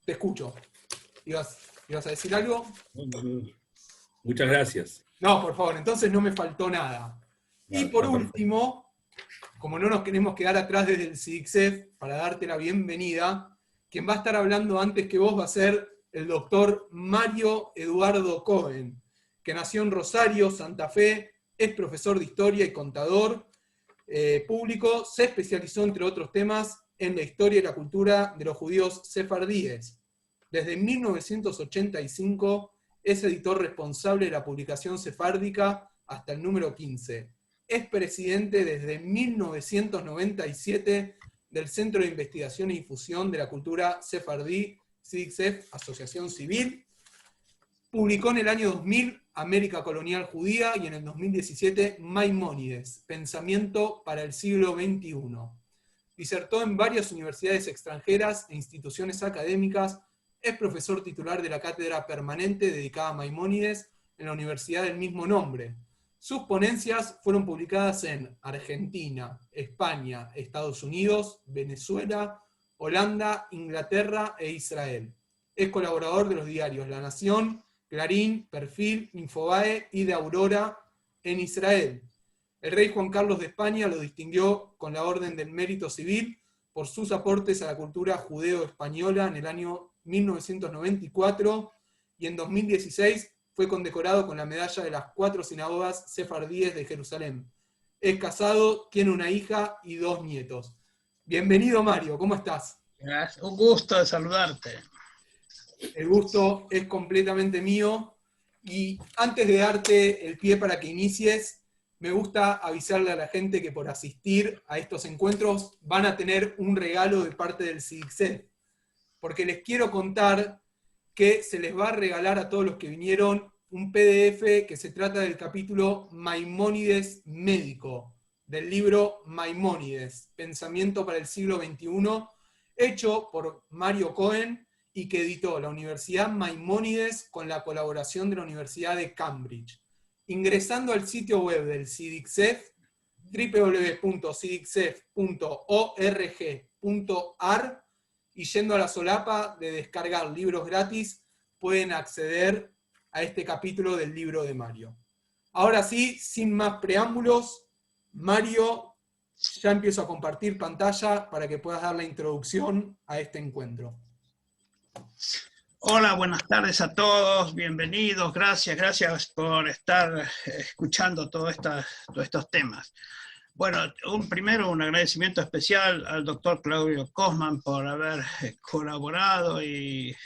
Te escucho. ¿Ibas a decir algo? Muchas gracias. No, por favor, entonces no me faltó nada. Y por último, como no nos queremos quedar atrás desde el CIDICSEF, para darte la bienvenida, quien va a estar hablando antes que vos va a ser el doctor Mario Eduardo Cohen, que nació en Rosario, Santa Fe, es profesor de historia y contador público, se especializó, entre otros temas, en la historia y la cultura de los judíos sefardíes. Desde 1985 es editor responsable de la publicación sefárdica hasta el número 15. Es presidente desde 1997 del Centro de Investigación y Difusión de la Cultura Sefardí, CIDICSEF, Asociación Civil. Publicó en el año 2000 América Colonial Judía y en el 2017 Maimónides, Pensamiento para el siglo XXI. Disertó en varias universidades extranjeras e instituciones académicas. Es profesor titular de la cátedra permanente dedicada a Maimónides en la universidad del mismo nombre. Sus ponencias fueron publicadas en Argentina, España, Estados Unidos, Venezuela, Holanda, Inglaterra e Israel. Es colaborador de los diarios La Nación, Clarín, Perfil, Infobae y de Aurora en Israel. El rey Juan Carlos de España lo distinguió con la Orden del Mérito Civil por sus aportes a la cultura judeo-española en el año 1994 y en 2016 fue condecorado con la medalla de las 4 sinagogas sefardíes de Jerusalén. Es casado, tiene una hija y 2 nietos. Bienvenido, Mario, ¿cómo estás? Gracias. Un gusto de saludarte. El gusto es completamente mío. Y antes de darte el pie para que inicies, me gusta avisarle a la gente que por asistir a estos encuentros van a tener un regalo de parte del CIDICSEF. Porque les quiero contar que se les va a regalar a todos los que vinieron un PDF que se trata del capítulo Maimónides Médico, del libro Maimónides, Pensamiento para el siglo XXI, hecho por Mario Cohen y que editó la Universidad Maimónides con la colaboración de la Universidad de Cambridge. Ingresando al sitio web del CIDICSEF, www.cidicSEF.org.ar, y yendo a la solapa de descargar libros gratis, pueden acceder a este capítulo del libro de Mario. Ahora sí, sin más preámbulos, Mario, ya empiezo a compartir pantalla para que puedas dar la introducción a este encuentro. Hola, buenas tardes a todos, bienvenidos, gracias por estar escuchando todos estos temas. Bueno, primero un agradecimiento especial al doctor Claudio Cosman por haber colaborado y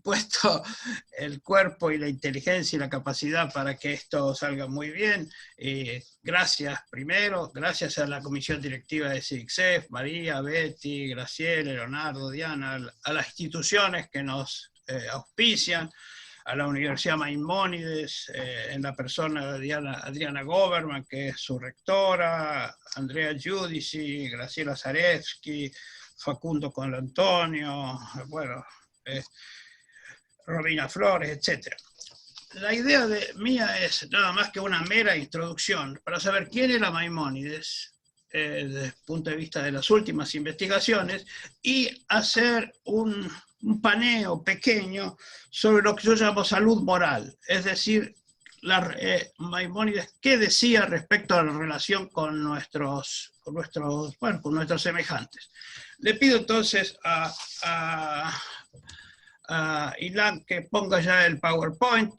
puesto el cuerpo y la inteligencia y la capacidad para que esto salga muy bien. Gracias primero, gracias a la comisión directiva de CIDICSEF, María, Betty, Graciela, Leonardo, Diana, a las instituciones que nos auspician, a la Universidad Maimónides, en la persona de Adriana Goberman, que es su rectora, Andrea Giudici, Graciela Zaretsky, Facundo Colantonio, bueno, Robina Flores, etc. La idea mía es nada más que una mera introducción para saber quién era Maimónides desde el punto de vista de las últimas investigaciones y hacer un paneo pequeño sobre lo que yo llamo salud moral, es decir, Maimónides, ¿qué decía respecto a la relación con nuestros semejantes? Le pido entonces a Ilan que ponga ya el PowerPoint.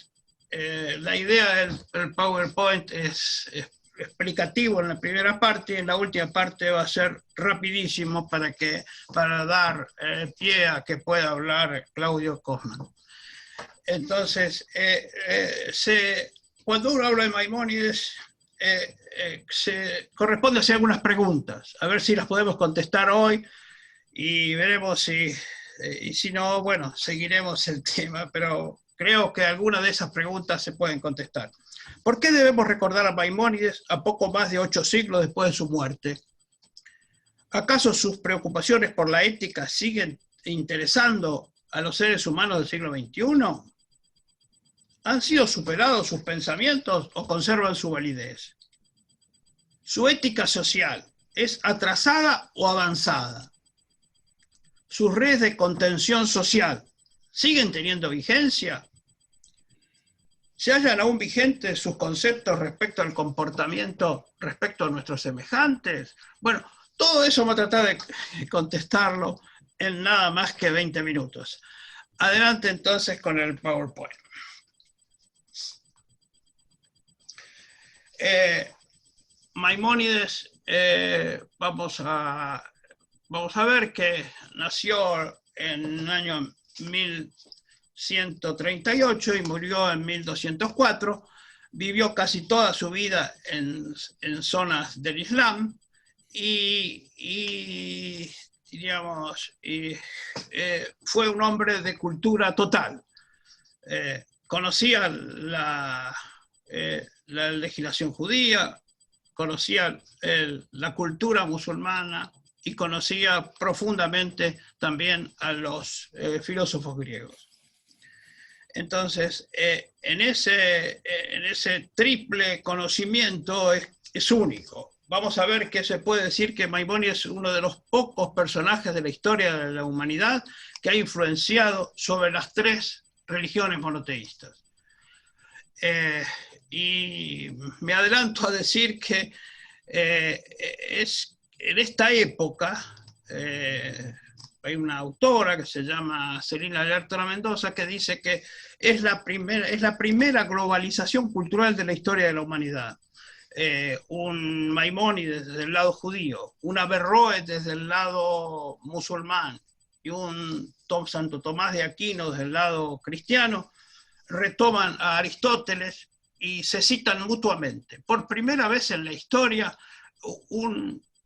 La idea del PowerPoint es explicativo en la primera parte y en la última parte va a ser rapidísimo para dar pie a que pueda hablar Claudio Cosman. Entonces, cuando uno habla de Maimónides, corresponde hacer algunas preguntas, a ver si las podemos contestar hoy y veremos y si no, bueno, seguiremos el tema, pero creo que algunas de esas preguntas se pueden contestar. ¿Por qué debemos recordar a Maimónides a poco más de 8 siglos después de su muerte? ¿Acaso sus preocupaciones por la ética siguen interesando a los seres humanos del siglo XXI? ¿Han sido superados sus pensamientos o conservan su validez? ¿Su ética social es atrasada o avanzada? sus redes de contención social, ¿siguen teniendo vigencia? ¿Se hallan aún vigentes sus conceptos respecto al comportamiento, respecto a nuestros semejantes? Bueno, todo eso vamos a tratar de contestarlo en nada más que 20 minutos. Adelante entonces con el PowerPoint. Maimónides, vamos a ver que nació en el año 1138 y murió en 1204. Vivió casi toda su vida en zonas del Islam y fue un hombre de cultura total. Conocía la legislación judía, conocía la cultura musulmana y conocía profundamente también a los filósofos griegos. Entonces, en ese triple conocimiento es único. Vamos a ver que se puede decir que Maimónides es uno de los pocos personajes de la historia de la humanidad que ha influenciado sobre las tres religiones monoteístas. Y me adelanto a decir que en esta época hay una autora que se llama Celina Lertora Mendoza que dice que es la primera globalización cultural de la historia de la humanidad. Un Maimónides desde el lado judío, un Averroes desde el lado musulmán y un Santo Tomás de Aquino desde el lado cristiano, retoman a Aristóteles y se citan mutuamente. Por primera vez en la historia,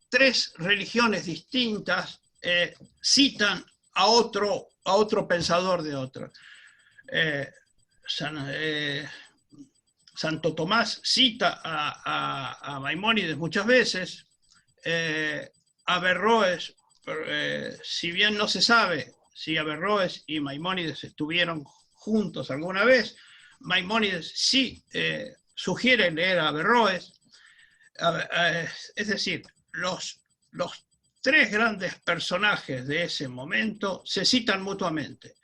tres religiones distintas citan a otro pensador de otro. Santo Tomás cita a Maimónides muchas veces. Averroes, si bien no se sabe si Averroes y Maimónides estuvieron juntos alguna vez, Maimónides sí sugiere leer a Averroes. Es decir, los tres grandes personajes de ese momento se citan mutuamente.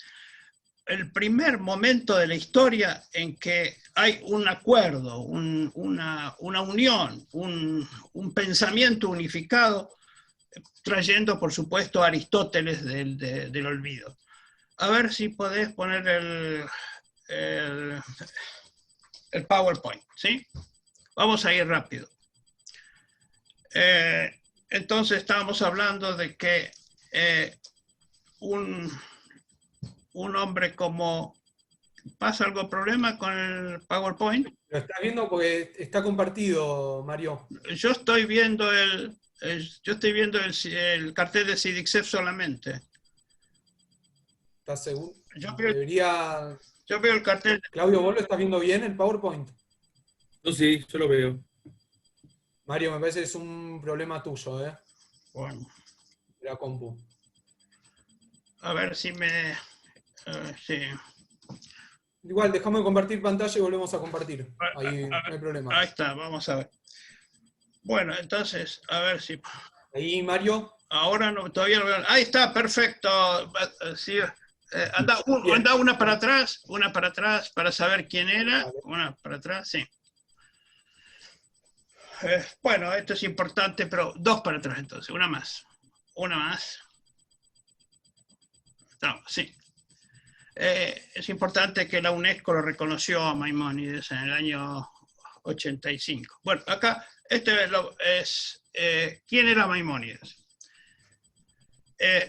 El primer momento de la historia en que hay un acuerdo, una unión, un pensamiento unificado, trayendo, por supuesto, a Aristóteles del olvido. A ver si podés poner el PowerPoint, ¿sí? Vamos a ir rápido. Entonces estábamos hablando de que un hombre como... ¿Pasa algún problema con el PowerPoint? Lo estás viendo porque está compartido, Mario. Yo estoy viendo el cartel de SIDICSEF solamente. ¿Estás seguro? Yo veo el cartel. Claudio, ¿vos lo estás viendo bien el PowerPoint? No, sí, yo lo veo. Mario, me parece que es un problema tuyo, ¿eh? Bueno. La compu. A ver si me... sí. Igual, déjame compartir pantalla y volvemos a compartir. Ahí no hay problema. Ahí está, vamos a ver. Bueno, entonces, a ver si... Ahí, Mario. Ahora no, todavía no veo. Ahí está, perfecto. Sí, anda una para atrás para saber quién era. Vale. Una para atrás, sí. Bueno, esto es importante, pero dos para atrás entonces, una más. Una más. No, sí. Es importante que la UNESCO lo reconoció a Maimónides en el año 85. Bueno, acá, ¿quién era Maimónides?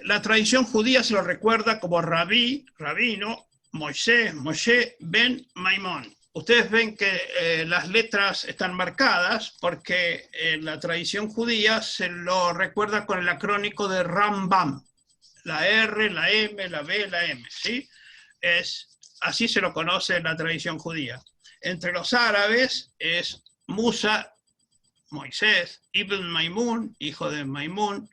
La tradición judía se lo recuerda como rabino, Moshe ben Maimón. Ustedes ven que las letras están marcadas porque en la tradición judía se lo recuerda con el acrónico de Rambam. La R, la M, la B, la M, ¿sí? Así se lo conoce en la tradición judía. Entre los árabes es Musa, Moisés, Ibn Maimun, hijo de Maimón,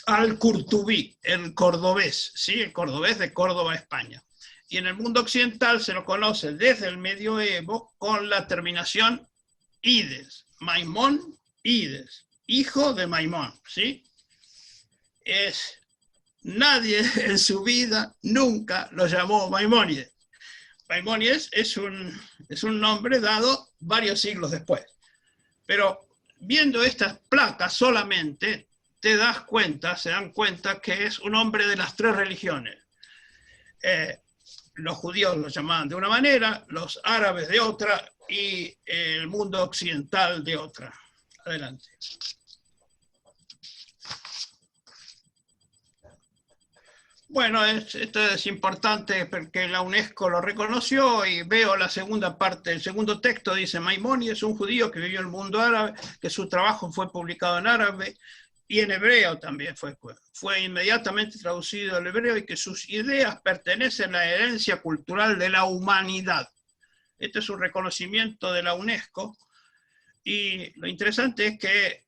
Al-Qurtubi, el cordobés, ¿sí? El cordobés de Córdoba, España. Y en el mundo occidental se lo conoce desde el medioevo con la terminación Ides, Maimón, Ides, hijo de Maimón, ¿sí? nadie en su vida nunca lo llamó Maimónides. Maimónides es un nombre dado varios siglos después. Pero viendo estas placas solamente, se dan cuenta que es un hombre de las tres religiones. Los judíos lo llamaban de una manera, los árabes de otra y el mundo occidental de otra. Adelante. Bueno, esto es importante porque la UNESCO lo reconoció y veo la segunda parte, el segundo texto dice: Maimónides, un judío que vivió en el mundo árabe, que su trabajo fue publicado en árabe y en hebreo también fue inmediatamente traducido al hebreo, y que sus ideas pertenecen a la herencia cultural de la humanidad. Este es un reconocimiento de la UNESCO, y lo interesante es que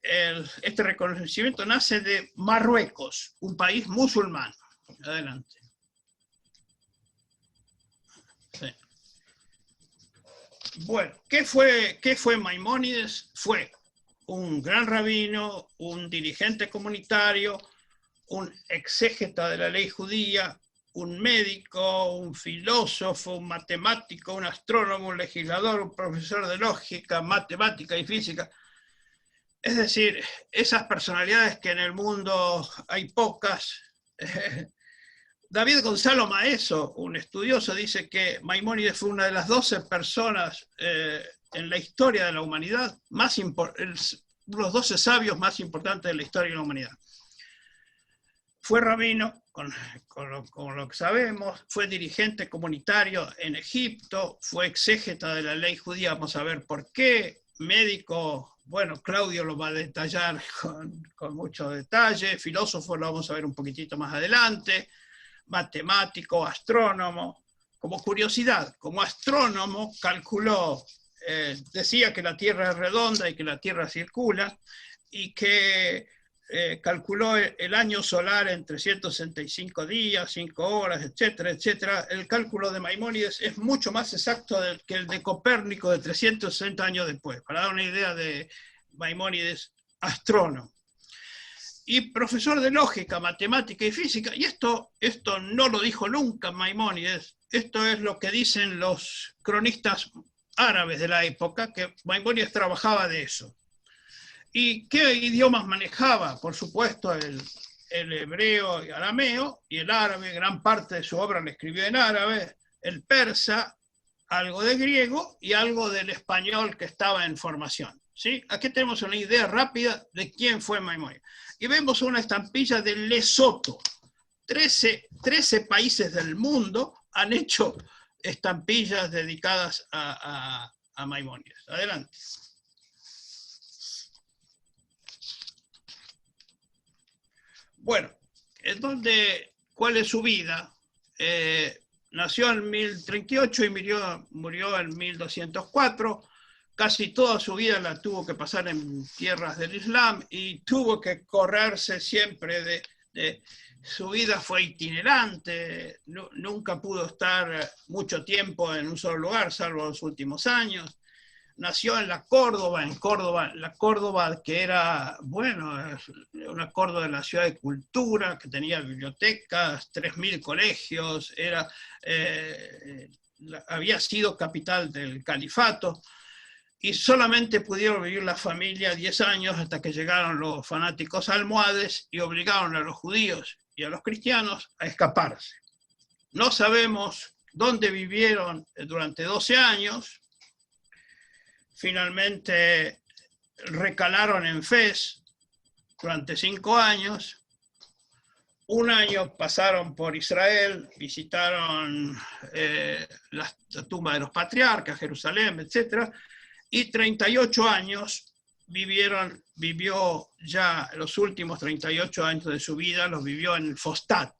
este reconocimiento nace de Marruecos, un país musulmán. Adelante. Sí. Bueno, ¿qué fue Maimónides? Fue un gran rabino, un dirigente comunitario, un exégeta de la ley judía, un médico, un filósofo, un matemático, un astrónomo, un legislador, un profesor de lógica, matemática y física. Es decir, esas personalidades que en el mundo hay pocas. David Gonzalo Maeso, un estudioso, dice que Maimónides fue una de las 12 personas en la historia de la humanidad, los 12 sabios más importantes de la historia de la humanidad. Fue rabino, con lo que sabemos, fue dirigente comunitario en Egipto, fue exégeta de la ley judía, vamos a ver por qué, médico, bueno, Claudio lo va a detallar con mucho detalle, filósofo lo vamos a ver un poquitito más adelante, matemático, astrónomo. Como curiosidad, como astrónomo calculó, decía que la Tierra es redonda y que la Tierra circula, y que calculó el año solar en 365 días, 5 horas, etcétera, etcétera. El cálculo de Maimónides es mucho más exacto que el de Copérnico de 360 años después, para dar una idea de Maimónides, astrónomo. Y profesor de lógica, matemática y física, y esto no lo dijo nunca Maimónides, esto es lo que dicen los cronistas árabes de la época, que Maimónides trabajaba de eso. ¿Y qué idiomas manejaba? Por supuesto, el hebreo y arameo, y el árabe, gran parte de su obra la escribió en árabe, el persa, algo de griego y algo del español que estaba en formación. ¿Sí? Aquí tenemos una idea rápida de quién fue Maimónides. Y vemos una estampilla de Lesoto. 13 países del mundo han hecho estampillas dedicadas a Maimónides. Adelante. Bueno, ¿cuál es su vida? Nació en 1038 y murió en 1204. Casi toda su vida la tuvo que pasar en tierras del Islam y tuvo que correrse siempre su vida fue itinerante, nunca pudo estar mucho tiempo en un solo lugar, salvo los últimos años. Nació en la Córdoba, que era, bueno, una Córdoba de la ciudad de cultura, que tenía bibliotecas, 3.000 colegios, había sido capital del califato, y solamente pudieron vivir la familia 10 años hasta que llegaron los fanáticos almohades y obligaron a los judíos y a los cristianos a escaparse. No sabemos dónde vivieron durante 12 años. Finalmente recalaron en Fez durante 5 años. Un año pasaron por Israel, visitaron la tumba de los patriarcas, Jerusalén, etc. Y 38 años vivió ya los últimos 38 años de su vida, los vivió en Fostat,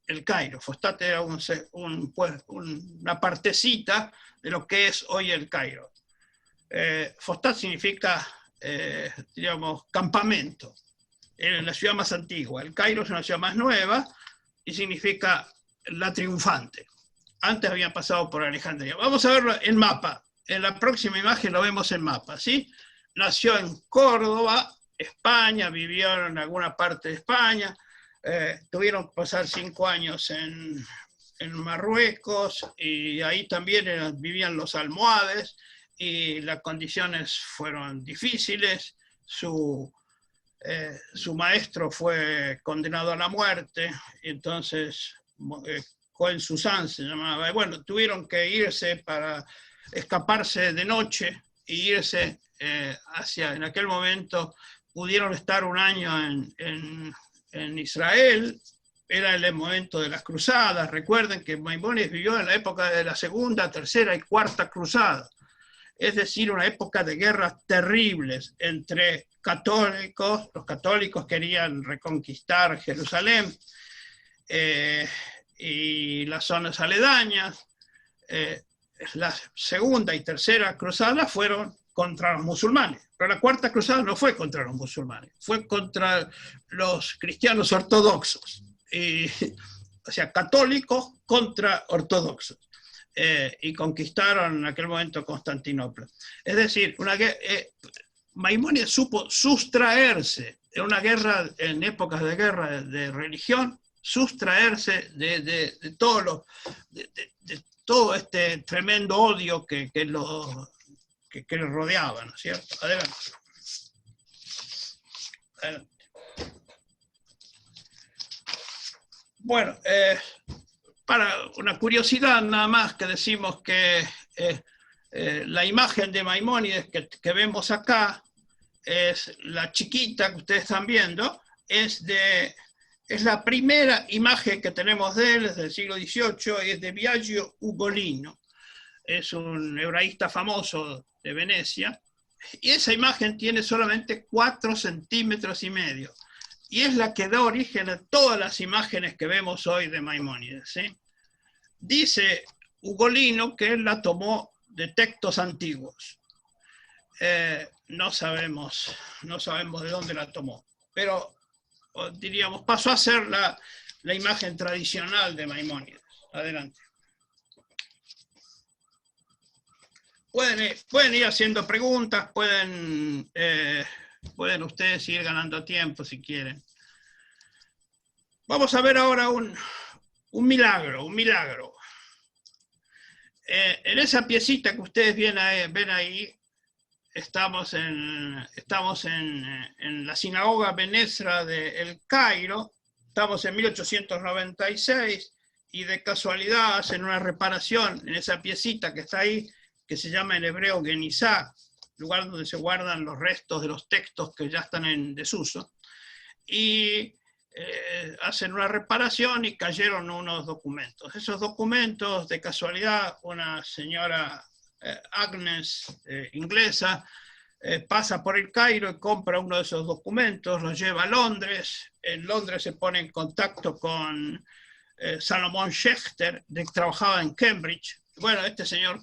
el Cairo. Fostat era una partecita de lo que es hoy el Cairo. Fostat significa, digamos, campamento. Era la ciudad más antigua. El Cairo es una ciudad más nueva y significa la triunfante. Antes habían pasado por Alejandría. Vamos a verlo en mapa. En la próxima imagen lo vemos en mapa, ¿sí? Nació en Córdoba, España, vivió en alguna parte de España, tuvieron que pasar 5 años en Marruecos, y ahí también vivían los almohades, y las condiciones fueron difíciles. Su maestro fue condenado a la muerte, entonces Cohen Susan se llamaba. Bueno, tuvieron que irse para escaparse de noche e irse en aquel momento pudieron estar un año en Israel. Era el momento de las cruzadas. Recuerden que Maimónides vivió en la época de la segunda, tercera y cuarta cruzada. Es decir, una época de guerras terribles entre católicos. Los católicos querían reconquistar Jerusalén y las zonas aledañas. La segunda y tercera cruzada fueron contra los musulmanes, pero la cuarta cruzada no fue contra los musulmanes, fue contra los cristianos ortodoxos, o sea, católicos contra ortodoxos. Y conquistaron en aquel momento Constantinopla. Es decir, Maimónides supo sustraerse en una guerra, en épocas de guerra de religión, sustraerse de todo este tremendo odio que le rodeaba, ¿no es cierto? Adelante. Adelante. Bueno, para una curiosidad nada más, que decimos que la imagen de Maimónides que vemos acá, es la chiquita que ustedes están viendo, es la primera imagen que tenemos de él, es del siglo XVIII, y es de Biagio Ugolino. Es un hebraísta famoso de Venecia, y esa imagen tiene solamente 4,5 centímetros, y es la que da origen a todas las imágenes que vemos hoy de Maimónides, ¿sí? Dice Ugolino que él la tomó de textos antiguos. No sabemos de dónde la tomó, pero diríamos, pasó a ser la imagen tradicional de Maimónides. Adelante. Pueden ir haciendo preguntas, pueden ustedes ir ganando tiempo si quieren. Vamos a ver ahora un milagro. En esa piecita que ustedes ven ahí, estamos en la sinagoga Benesra de El Cairo, estamos en 1896, y de casualidad hacen una reparación en esa piecita que está ahí, que se llama en hebreo Genizá, lugar donde se guardan los restos de los textos que ya están en desuso, y hacen una reparación y cayeron unos documentos. Esos documentos, de casualidad, una señora Agnes, inglesa, pasa por el Cairo y compra uno de esos documentos, los lleva a Londres. En Londres se pone en contacto con Salomón Schechter, que trabajaba en Cambridge. Bueno, este señor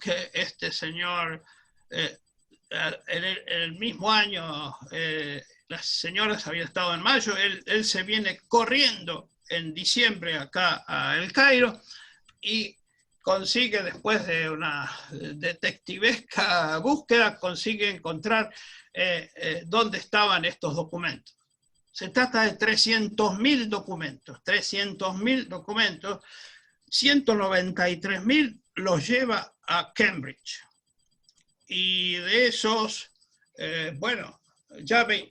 en el mismo año, las señoras habían estado en mayo, él se viene corriendo en diciembre acá a El Cairo y consigue, después de una detectivesca búsqueda, consigue encontrar dónde estaban estos documentos. Se trata de 300.000 documentos, 193.000 los lleva a Cambridge. Y de esos,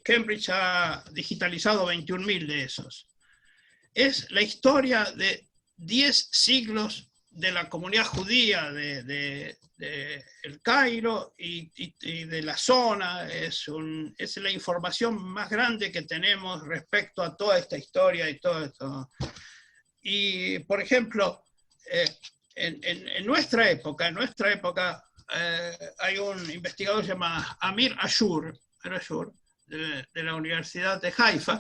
Cambridge ha digitalizado 21.000 de esos. Es la historia de 10 siglos de la comunidad judía de El Cairo y de la zona. Es la información más grande que tenemos respecto a toda esta historia y todo esto. Y, por ejemplo, en nuestra época, hay un investigador que se llama Amir Ashur, de la Universidad de Haifa,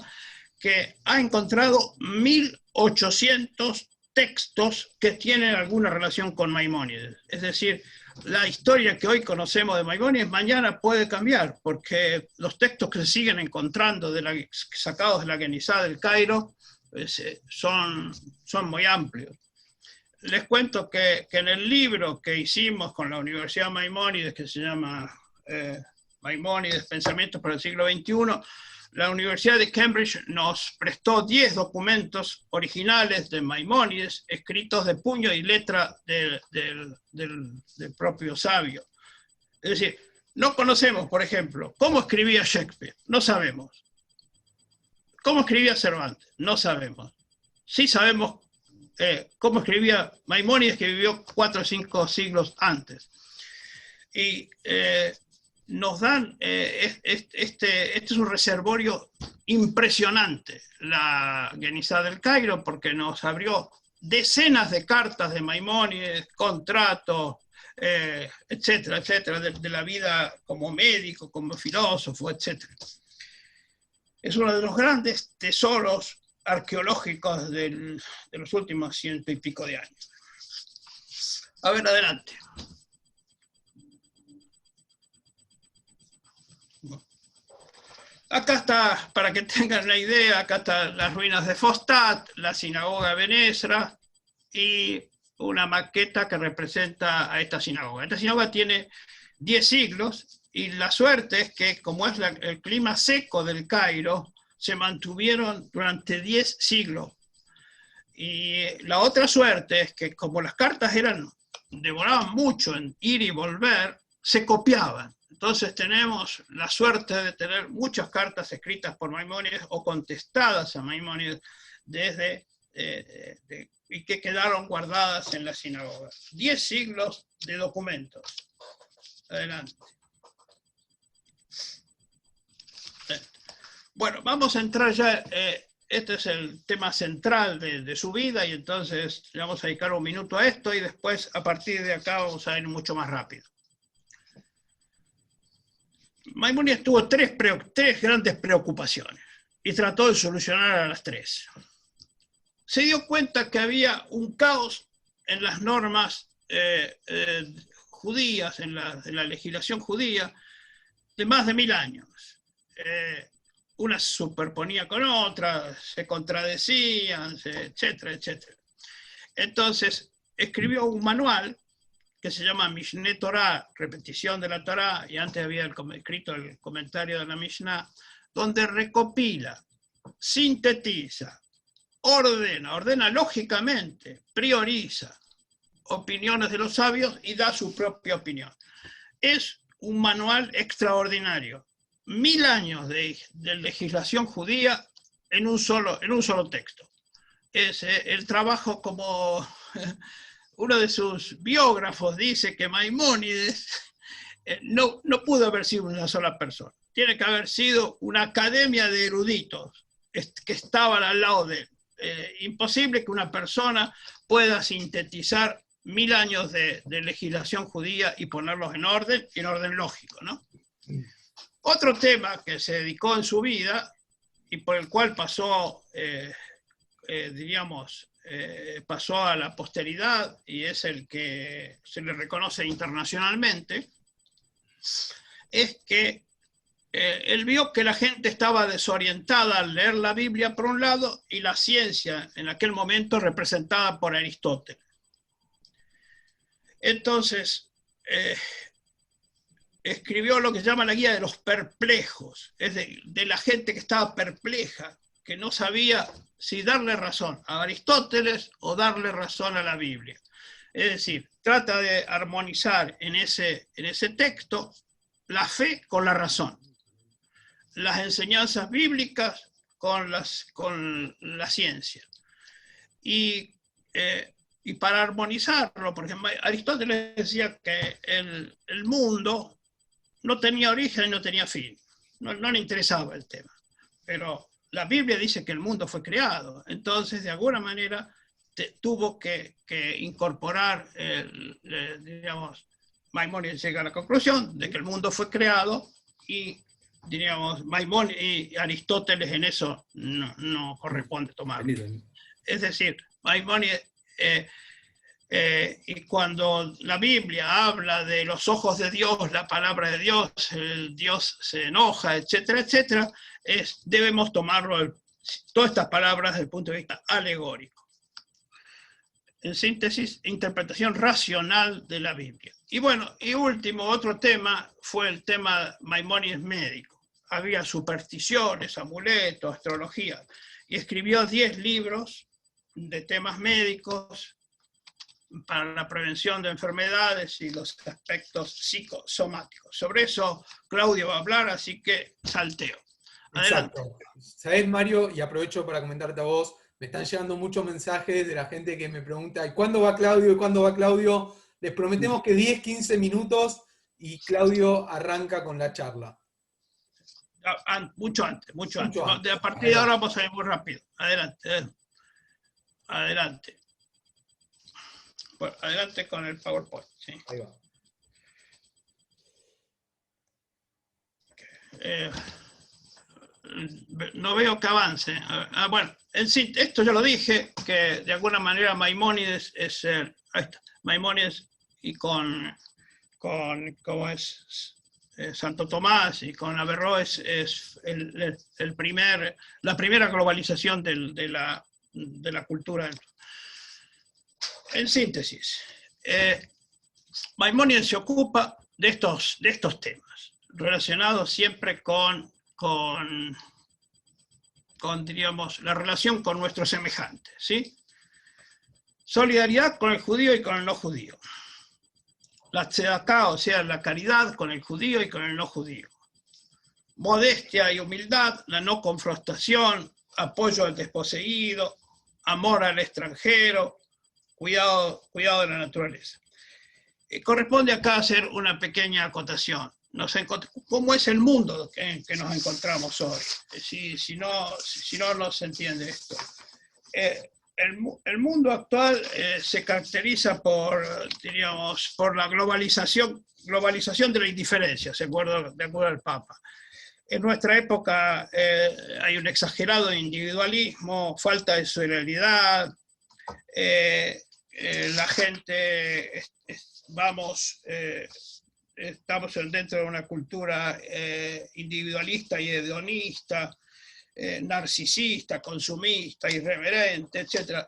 que ha encontrado 1.800 textos que tienen alguna relación con Maimónides. Es decir, la historia que hoy conocemos de Maimónides mañana puede cambiar, porque los textos que se siguen encontrando sacados de la Genizá del Cairo son muy amplios. Les cuento que en el libro que hicimos con la Universidad Maimónides, que se llama Maimónides, Pensamientos para el siglo XXI, la Universidad de Cambridge nos prestó 10 documentos originales de Maimónides, escritos de puño y letra del propio sabio. Es decir, no conocemos, por ejemplo, cómo escribía Shakespeare, no sabemos. ¿Cómo escribía Cervantes? No sabemos. Sí sabemos cómo escribía Maimónides, que vivió 4 o 5 siglos antes. Y nos dan, este es un reservorio impresionante, la Genizá del Cairo, porque nos abrió decenas de cartas de Maimónides, contratos, etcétera, etcétera, de la vida como médico, como filósofo, etcétera. Es uno de los grandes tesoros arqueológicos de los últimos 100 y pico de años. A ver, adelante. Acá está, para que tengan una idea, acá están las ruinas de Fostat, la sinagoga de Benesra y una maqueta que representa a esta sinagoga. Esta sinagoga tiene 10 siglos y la suerte es que, como es el clima seco del Cairo, se mantuvieron durante 10 siglos. Y la otra suerte es que, como las cartas demoraban mucho en ir y volver, se copiaban. Entonces tenemos la suerte de tener muchas cartas escritas por Maimónides o contestadas a Maimónides y que quedaron guardadas en la sinagoga. 10 siglos de documentos. Adelante. Bueno, vamos a entrar ya. Este es el tema central de su vida y entonces le vamos a dedicar un minuto a esto y después a partir de acá vamos a ir mucho más rápido. Maimónides tuvo tres grandes preocupaciones y trató de solucionar a las tres. Se dio cuenta que había un caos en las normas judías, en la legislación judía, de más de 1000 años. Una se superponía con otra, se contradecían, etcétera, etcétera. Entonces escribió un manual que se llama Mishneh Torah, repetición de la Torah, y antes había escrito el comentario de la Mishnah, donde recopila, sintetiza, ordena lógicamente, prioriza opiniones de los sabios y da su propia opinión. Es un manual extraordinario. 1000 años de legislación judía en un solo texto. Es el trabajo, como uno de sus biógrafos dice, que Maimónides no pudo haber sido una sola persona. Tiene que haber sido una academia de eruditos que estaban al lado de él. Imposible que una persona pueda sintetizar 1000 años de legislación judía y ponerlos en orden lógico, ¿no? Otro tema que se dedicó en su vida y por el cual pasó, pasó a la posteridad y es el que se le reconoce internacionalmente, es que él vio que la gente estaba desorientada al leer la Biblia por un lado y la ciencia en aquel momento representada por Aristóteles. Entonces, escribió lo que se llama la guía de los perplejos, es de la gente que estaba perpleja, que no sabía si darle razón a Aristóteles o darle razón a la Biblia. Es decir, trata de armonizar en ese texto la fe con la razón, las enseñanzas bíblicas con la ciencia. Y para armonizarlo, por ejemplo, Aristóteles decía que el mundo no tenía origen y no tenía fin. No le interesaba el tema. Pero la Biblia dice que el mundo fue creado. Entonces, de alguna manera, tuvo que incorporar, digamos, Maimónides llega a la conclusión de que el mundo fue creado y, diríamos, Maimónides y Aristóteles en eso no corresponde tomarlo. Es decir, Maimónides... y cuando la Biblia habla de los ojos de Dios, la palabra de Dios, el Dios se enoja, etcétera, etcétera, debemos tomarlo, todas estas palabras desde el punto de vista alegórico. En síntesis, interpretación racional de la Biblia. Y bueno, y último, otro tema fue el tema Maimónides médico. había supersticiones, amuletos, astrología, y escribió 10 libros de temas médicos para la prevención de enfermedades y los aspectos psicosomáticos. Sobre eso Claudio va a hablar, así que salteo. Adelante. Exacto. ¿Sabés, Mario? Y aprovecho para comentarte a vos, me están llegando muchos mensajes de la gente que me pregunta, ¿y cuándo va Claudio? ¿Y cuándo va Claudio? Les prometemos que 10, 15 minutos y Claudio arranca con la charla. Mucho antes. Mucho A antes. partir de ahora vamos a ir muy rápido. Adelante. Adelante. Bueno, adelante con el PowerPoint. ¿Sí? Ahí va. No veo que avance. Bueno, en sí, esto ya lo dije, que de alguna manera Maimónides es Maimónides y con ¿cómo es? Santo Tomás y con Averroes es la primera globalización de la cultura. En síntesis, Maimónides se ocupa de estos temas, relacionados siempre con diríamos, la relación con nuestros semejantes, ¿sí? Solidaridad con el judío y con el no judío. La tzedaká, o sea, la caridad con el judío y con el no judío. Modestia y humildad, la no confrontación, apoyo al desposeído, amor al extranjero, cuidado de la naturaleza. Corresponde acá hacer una pequeña acotación. ¿Cómo es el mundo en que nos encontramos hoy? Si no nos entiende esto. El mundo actual se caracteriza por la globalización de la indiferencia, de acuerdo al Papa. En nuestra época hay un exagerado individualismo, falta de solidaridad, la gente, estamos dentro de una cultura individualista y hedonista, narcisista, consumista, irreverente, etc.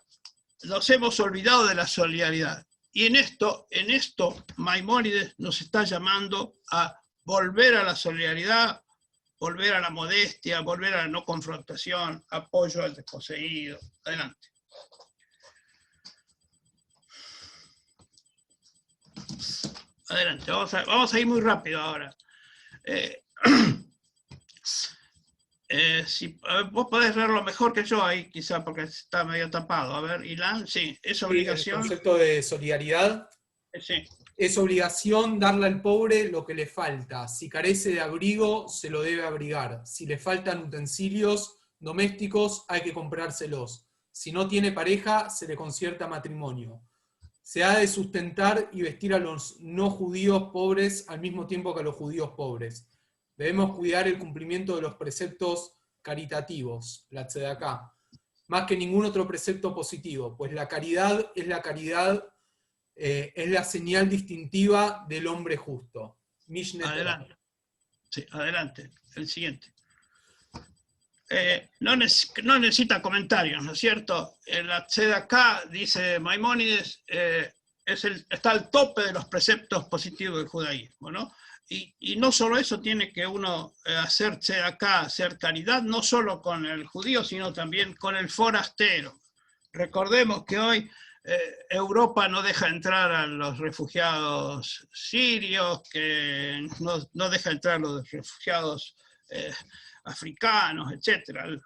Nos hemos olvidado de la solidaridad. Y en esto Maimónides nos está llamando a volver a la solidaridad, volver a la modestia, volver a la no confrontación, apoyo al desposeído. Adelante. Adelante, vamos a ir muy rápido ahora. A ver, vos podés verlo mejor que yo ahí, quizá porque está medio tapado. A ver, Ilan, sí, es obligación. El concepto de solidaridad. Sí. Es obligación darle al pobre lo que le falta. Si carece de abrigo, se lo debe abrigar. Si le faltan utensilios domésticos, hay que comprárselos. Si no tiene pareja, se le concierta matrimonio. Se ha de sustentar y vestir a los no judíos pobres al mismo tiempo que a los judíos pobres. Debemos cuidar el cumplimiento de los preceptos caritativos, la tzedaká, más que ningún otro precepto positivo, pues la caridad es la señal distintiva del hombre justo. Mishneh Torah. Adelante. Sí, adelante. El siguiente. No necesita comentarios, ¿no es cierto? La tzedaká, dice Maimónides, está al tope de los preceptos positivos del judaísmo, ¿no? Y no solo eso, tiene que uno hacer tzedaká, hacer caridad, no solo con el judío, sino también con el forastero. Recordemos que hoy Europa no deja entrar a los refugiados sirios, que no deja entrar a los refugiados africanos, etc.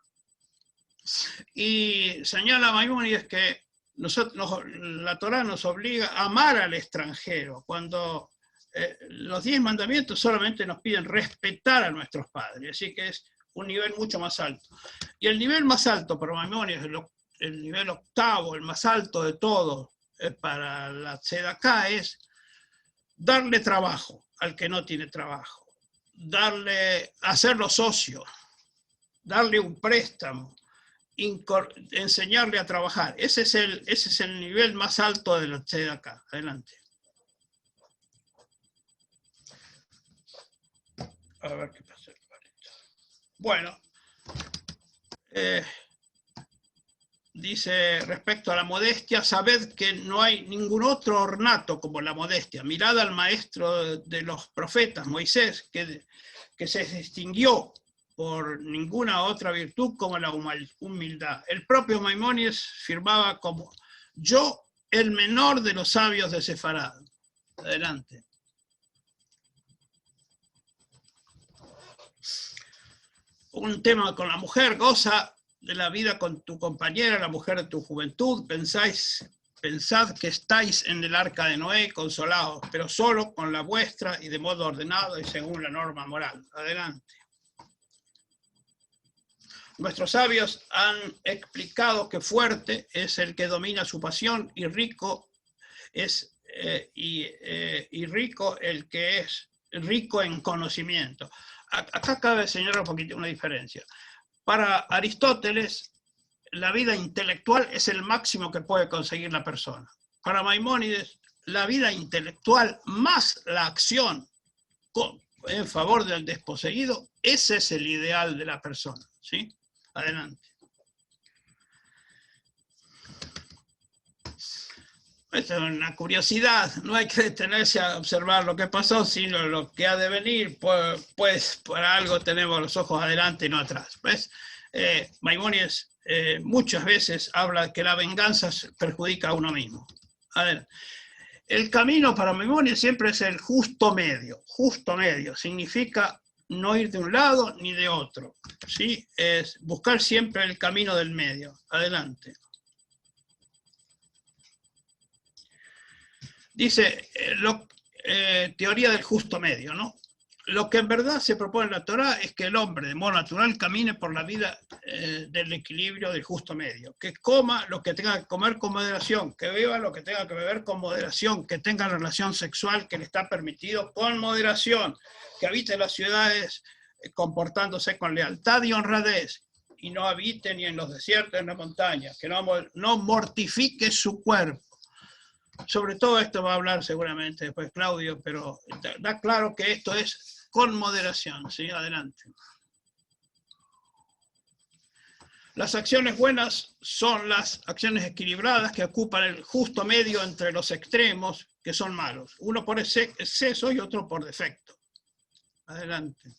Y señala Maimónides que la Torá nos obliga a amar al extranjero, cuando los 10 mandamientos solamente nos piden respetar a nuestros padres, así que es un nivel mucho más alto. Y el nivel más alto para Maimónides, el nivel octavo, el más alto de todo para la tzedaká, es darle trabajo al que no tiene trabajo, hacerlo socio, darle un préstamo, enseñarle a trabajar. Ese es el nivel más alto de la tzedaká. Adelante. A ver qué pasa. Bueno, dice respecto a la modestia, sabed que no hay ningún otro ornato como la modestia. Mirad al maestro de los profetas, Moisés, que se distinguió por ninguna otra virtud como la humildad. El propio Maimónides firmaba como yo, el menor de los sabios de Sefarad. Adelante. Un tema con la mujer: goza de la vida con tu compañera, la mujer de tu juventud. Pensad que estáis en el arca de Noé, consolados, pero solo con la vuestra y de modo ordenado y según la norma moral. Adelante. Nuestros sabios han explicado que fuerte es el que domina su pasión y rico es rico el que es rico en conocimiento. Acá cabe señalar un poquito una diferencia. Para Aristóteles, la vida intelectual es el máximo que puede conseguir la persona. Para Maimónides, la vida intelectual más la acción en favor del desposeído, ese es el ideal de la persona. ¿Sí? Adelante. Esto es una curiosidad, no hay que detenerse a observar lo que pasó, sino lo que ha de venir, pues para algo tenemos los ojos adelante y no atrás. ¿Ves? Maimónides muchas veces habla de que la venganza perjudica a uno mismo. A ver, el camino para Maimónides siempre es el justo medio. Justo medio significa no ir de un lado ni de otro, ¿sí? Es buscar siempre el camino del medio. Adelante. Dice, teoría del justo medio, ¿no? Lo que en verdad se propone en la Torá es que el hombre de modo natural camine por la vida del equilibrio del justo medio, que coma lo que tenga que comer con moderación, que beba lo que tenga que beber con moderación, que tenga relación sexual que le está permitido con moderación, que habite en las ciudades comportándose con lealtad y honradez, y no habite ni en los desiertos ni en las montañas, que no mortifique su cuerpo. Sobre todo esto va a hablar seguramente después Claudio, pero da claro que esto es con moderación. ¿Sí? Adelante. Las acciones buenas son las acciones equilibradas que ocupan el justo medio entre los extremos que son malos. Uno por exceso y otro por defecto. Adelante.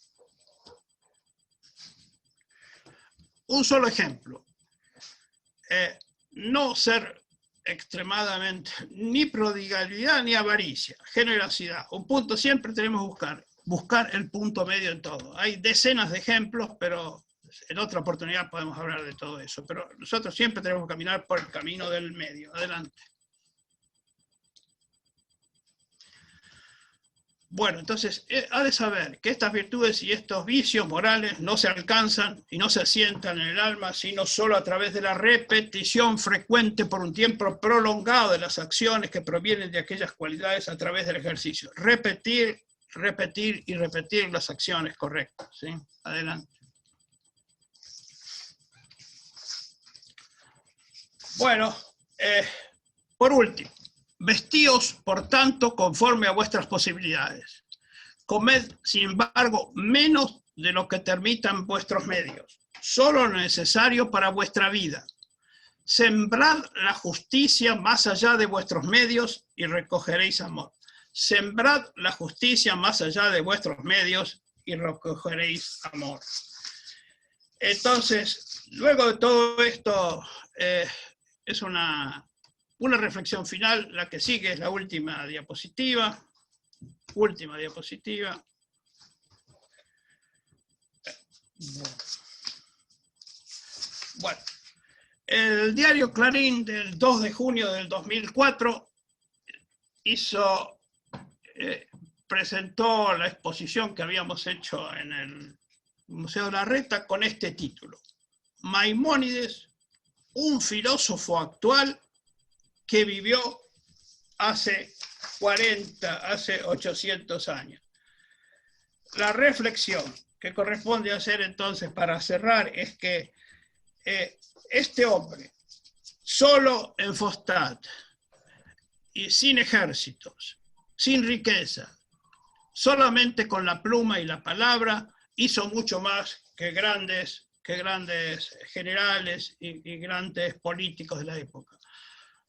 Un solo ejemplo. No ser extremadamente, ni prodigalidad ni avaricia, generosidad. Un punto siempre tenemos que buscar el punto medio en todo. Hay decenas de ejemplos, pero en otra oportunidad podemos hablar de todo eso. Pero nosotros siempre tenemos que caminar por el camino del medio. Adelante. Bueno, entonces, ha de saber que estas virtudes y estos vicios morales no se alcanzan y no se asientan en el alma, sino solo a través de la repetición frecuente por un tiempo prolongado de las acciones que provienen de aquellas cualidades a través del ejercicio. Repetir, repetir y repetir las acciones correctas. ¿Sí? Adelante. Bueno, por último. Vestíos, por tanto, conforme a vuestras posibilidades. Comed, sin embargo, menos de lo que permitan vuestros medios, solo lo necesario para vuestra vida. Sembrad la justicia más allá de vuestros medios y recogeréis amor. Sembrad la justicia más allá de vuestros medios y recogeréis amor. Entonces, luego de todo esto, es una reflexión final. La que sigue es la última diapositiva. Última diapositiva. Bueno, el diario Clarín del 2 de junio del 2004 presentó la exposición que habíamos hecho en el Museo de la Reta con este título: Maimónides, un filósofo actual que vivió hace 800 años. La reflexión que corresponde hacer entonces para cerrar es que este hombre, solo en Fostat y sin ejércitos, sin riqueza, solamente con la pluma y la palabra, hizo mucho más que grandes generales y grandes políticos de la época.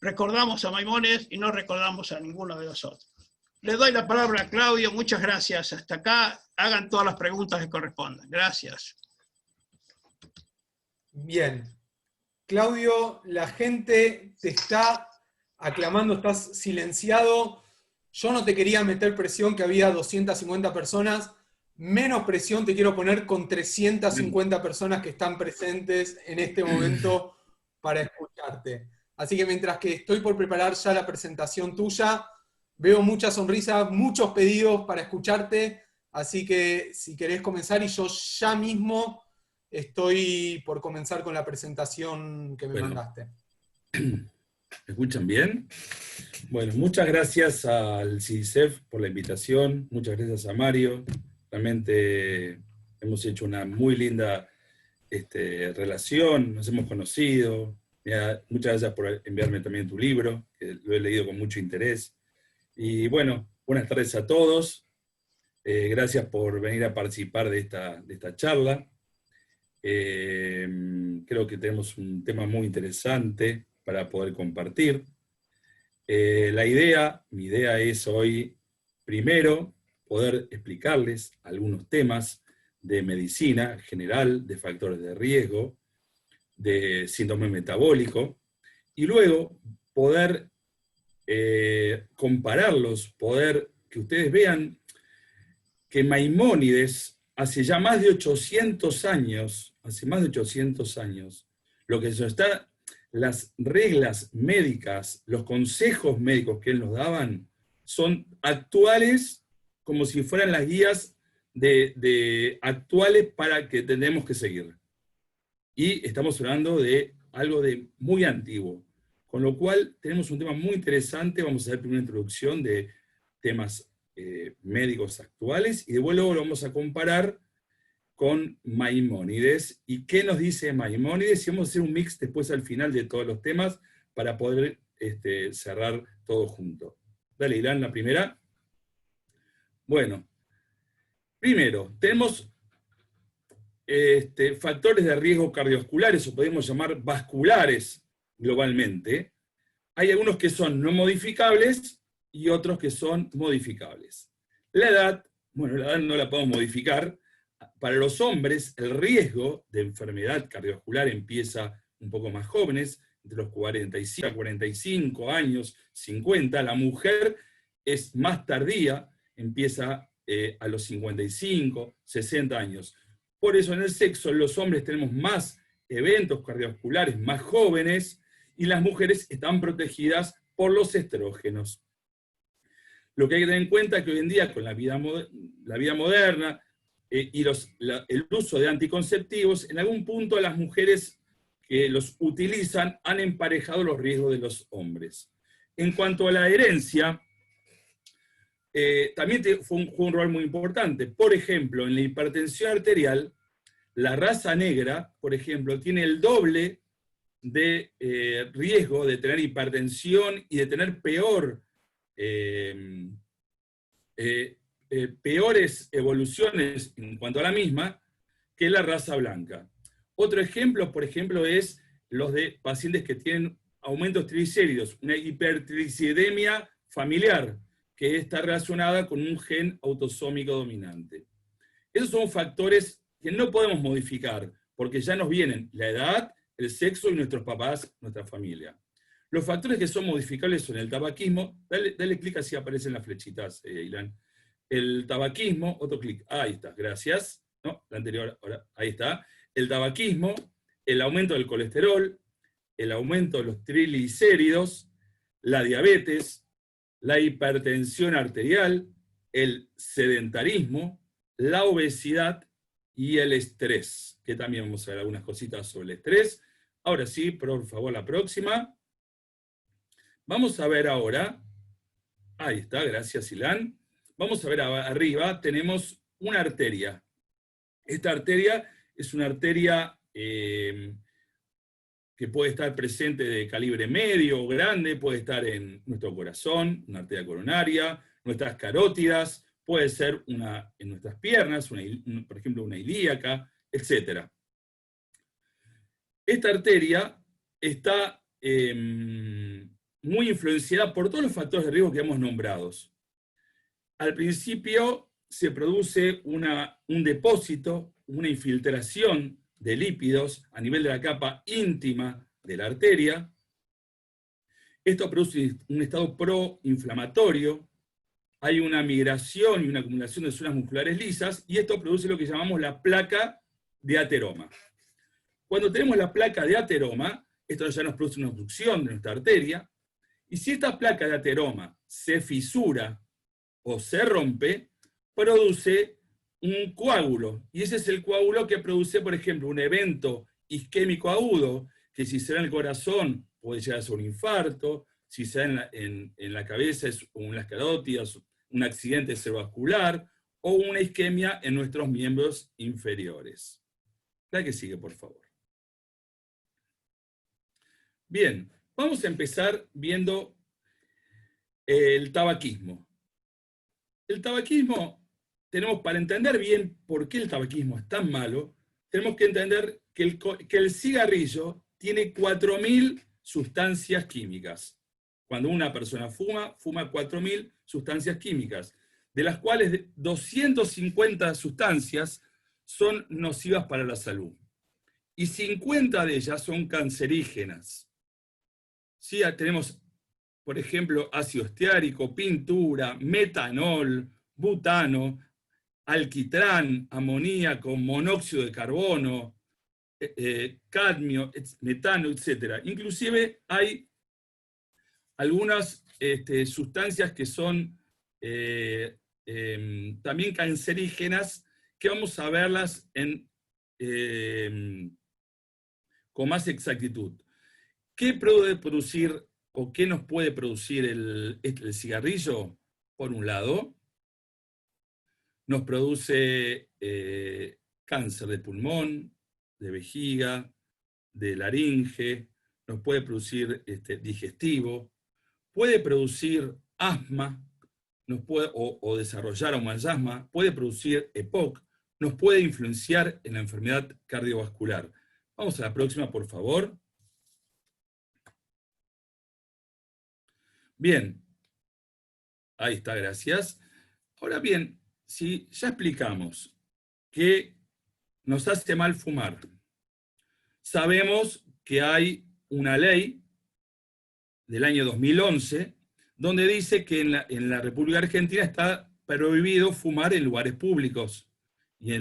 Recordamos a Maimónides y no recordamos a ninguno de los otros. Le doy la palabra a Claudio. Muchas gracias. Hasta acá. Hagan todas las preguntas que correspondan. Gracias. Bien. Claudio, la gente te está aclamando, estás silenciado. Yo no te quería meter presión, que había 250 personas. Menos presión te quiero poner con 350 personas que están presentes en este momento para escucharte. Así que mientras que estoy por preparar ya la presentación tuya, veo muchas sonrisas, muchos pedidos para escucharte. Así que si querés comenzar, y yo ya mismo estoy por comenzar con la presentación que me mandaste. ¿Me escuchan bien? Bueno, muchas gracias al CICSEF por la invitación, muchas gracias a Mario. Realmente hemos hecho una muy linda relación, nos hemos conocido. Muchas gracias por enviarme también tu libro, que lo he leído con mucho interés. Y bueno, buenas tardes a todos. Gracias por venir a participar de esta charla. Creo que tenemos un tema muy interesante para poder compartir. Mi idea es hoy, primero, poder explicarles algunos temas de medicina general, de factores de riesgo, de síndrome metabólico, y luego poder compararlos, poder que ustedes vean que Maimónides, hace ya más de 800 años, lo que nos está, las reglas médicas, los consejos médicos que él nos daban, son actuales como si fueran las guías actuales para que tenemos que seguir. Y estamos hablando de algo de muy antiguo, con lo cual tenemos un tema muy interesante. Vamos a hacer una introducción de temas médicos actuales, y luego lo vamos a comparar con Maimónides. ¿Y qué nos dice Maimónides? Y vamos a hacer un mix después al final de todos los temas para poder cerrar todo junto. Dale, Ilan, la primera. Bueno, primero, tenemos factores de riesgo cardiovasculares, o podemos llamar vasculares globalmente. Hay algunos que son no modificables y otros que son modificables. La edad no la podemos modificar. Para los hombres, el riesgo de enfermedad cardiovascular empieza un poco más jóvenes, entre los 45 años, 50. La mujer es más tardía, empieza a los 55, 60 años. Por eso en el sexo, los hombres tenemos más eventos cardiovasculares más jóvenes, y las mujeres están protegidas por los estrógenos. Lo que hay que tener en cuenta es que hoy en día, con la vida moderna y el uso de anticonceptivos, en algún punto las mujeres que los utilizan han emparejado los riesgos de los hombres. En cuanto a la herencia, también jugó un rol muy importante. Por ejemplo, en la hipertensión arterial, la raza negra, por ejemplo, tiene el doble de riesgo de tener hipertensión y de tener peores evoluciones en cuanto a la misma que la raza blanca. Otro ejemplo, por ejemplo, es los de pacientes que tienen aumentos triglicéridos, una hipertrigliceridemia familiar, que está relacionada con un gen autosómico dominante. Esos son factores que no podemos modificar, porque ya nos vienen la edad, el sexo y nuestros papás, nuestra familia. Los factores que son modificables son el tabaquismo. Dale clic así aparecen las flechitas, Ilan. El tabaquismo, otro clic, ahí está, gracias. No, la anterior, ahora, ahí está. El tabaquismo, el aumento del colesterol, el aumento de los triglicéridos, la diabetes, la hipertensión arterial, el sedentarismo, la obesidad y el estrés, que también vamos a ver algunas cositas sobre el estrés. Ahora sí, por favor, la próxima. Vamos a ver ahora, ahí está, gracias Ilan. Vamos a ver arriba, tenemos una arteria. Esta arteria es una arteria que puede estar presente de calibre medio o grande, puede estar en nuestro corazón, una arteria coronaria, nuestras carótidas, puede ser en nuestras piernas, por ejemplo una ilíaca, etc. Esta arteria está muy influenciada por todos los factores de riesgo que hemos nombrado. Al principio se produce un depósito, una infiltración de lípidos a nivel de la capa íntima de la arteria. Esto produce un estado proinflamatorio, hay una migración y una acumulación de zonas musculares lisas, y esto produce lo que llamamos la placa de ateroma. Cuando tenemos la placa de ateroma, esto ya nos produce una obstrucción de nuestra arteria, y si esta placa de ateroma se fisura o se rompe, produce un coágulo, y ese es el coágulo que produce, por ejemplo, un evento isquémico agudo, que si se da en el corazón puede llegar a ser un infarto, si se da en la cabeza es en las carótidas, un accidente cerebrovascular, o una isquemia en nuestros miembros inferiores. La que sigue, por favor. Bien, vamos a empezar viendo el tabaquismo. El tabaquismo, para entender bien por qué el tabaquismo es tan malo, tenemos que entender que el cigarrillo tiene 4.000 sustancias químicas. Cuando una persona fuma 4.000 sustancias químicas, de las cuales 250 sustancias son nocivas para la salud. Y 50 de ellas son cancerígenas. Sí, tenemos, por ejemplo, ácido esteárico, pintura, metanol, butano, alquitrán, amoníaco, monóxido de carbono, cadmio, metano, etc. Inclusive hay algunas sustancias que son también cancerígenas, que vamos a verlas con más exactitud. ¿Qué puede producir o qué nos puede producir el cigarrillo? Por un lado, nos produce cáncer de pulmón, de vejiga, de laringe, nos puede producir digestivo, puede producir asma, o desarrollar un asma, puede producir EPOC, nos puede influenciar en la enfermedad cardiovascular. Vamos a la próxima, por favor. Bien, ahí está, gracias. Ahora bien, si ya explicamos que nos hace mal fumar, sabemos que hay una ley del año 2011 donde dice que en la República Argentina está prohibido fumar en lugares públicos y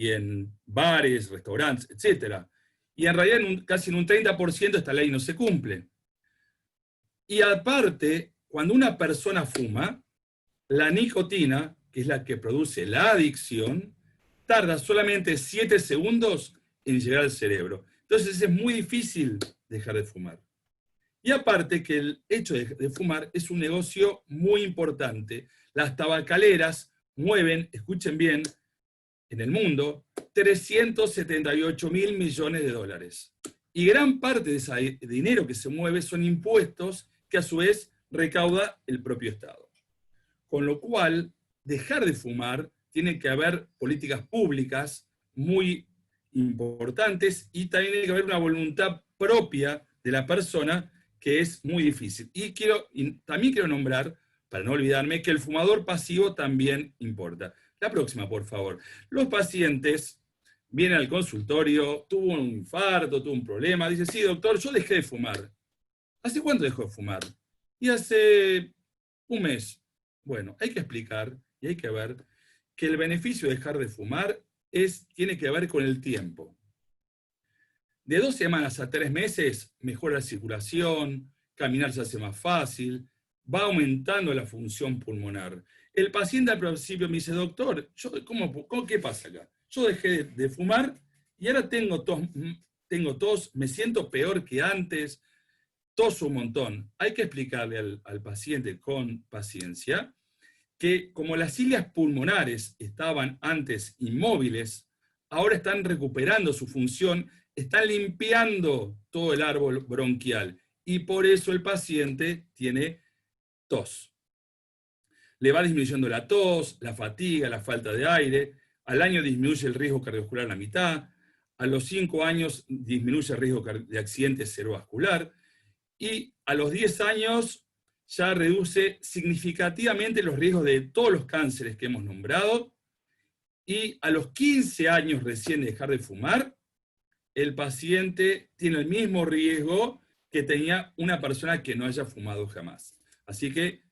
en bares, restaurantes, etc. Y en realidad casi en un 30% esta ley no se cumple. Y aparte, cuando una persona fuma, la nicotina, que es la que produce la adicción, tarda solamente 7 segundos en llegar al cerebro. Entonces es muy difícil dejar de fumar. Y aparte que el hecho de fumar es un negocio muy importante. Las tabacaleras mueven, escuchen bien, en el mundo, 378.000 millones de dólares. Y gran parte de ese dinero que se mueve son impuestos que a su vez recauda el propio Estado. Con lo cual, dejar de fumar tiene que haber políticas públicas muy importantes y también tiene que haber una voluntad propia de la persona, que es muy difícil. Y también quiero nombrar, para no olvidarme, que el fumador pasivo también importa. La próxima, por favor. Los pacientes vienen al consultorio, tuvo un infarto, tuvo un problema, dice, sí, doctor, yo dejé de fumar. ¿Hace cuánto dejó de fumar? Y hace un mes. Bueno, hay que explicar y hay que ver que el beneficio de dejar de fumar tiene que ver con el tiempo. De 2 semanas a 3 meses mejora la circulación, caminar se hace más fácil, va aumentando la función pulmonar. El paciente al principio me dice, doctor, ¿qué pasa acá? Yo dejé de fumar y ahora tengo tos, me siento peor que antes, toso un montón. Hay que explicarle al paciente con paciencia que como las cilias pulmonares estaban antes inmóviles, ahora están recuperando su función, están limpiando todo el árbol bronquial, y por eso el paciente tiene tos. Le va disminuyendo la tos, la fatiga, la falta de aire, al año disminuye el riesgo cardiovascular a la mitad, a los 5 años disminuye el riesgo de accidente cerebrovascular, y a los 10 años ya reduce significativamente los riesgos de todos los cánceres que hemos nombrado, y a los 15 años recién de dejar de fumar, el paciente tiene el mismo riesgo que tenía una persona que no haya fumado jamás. Así que,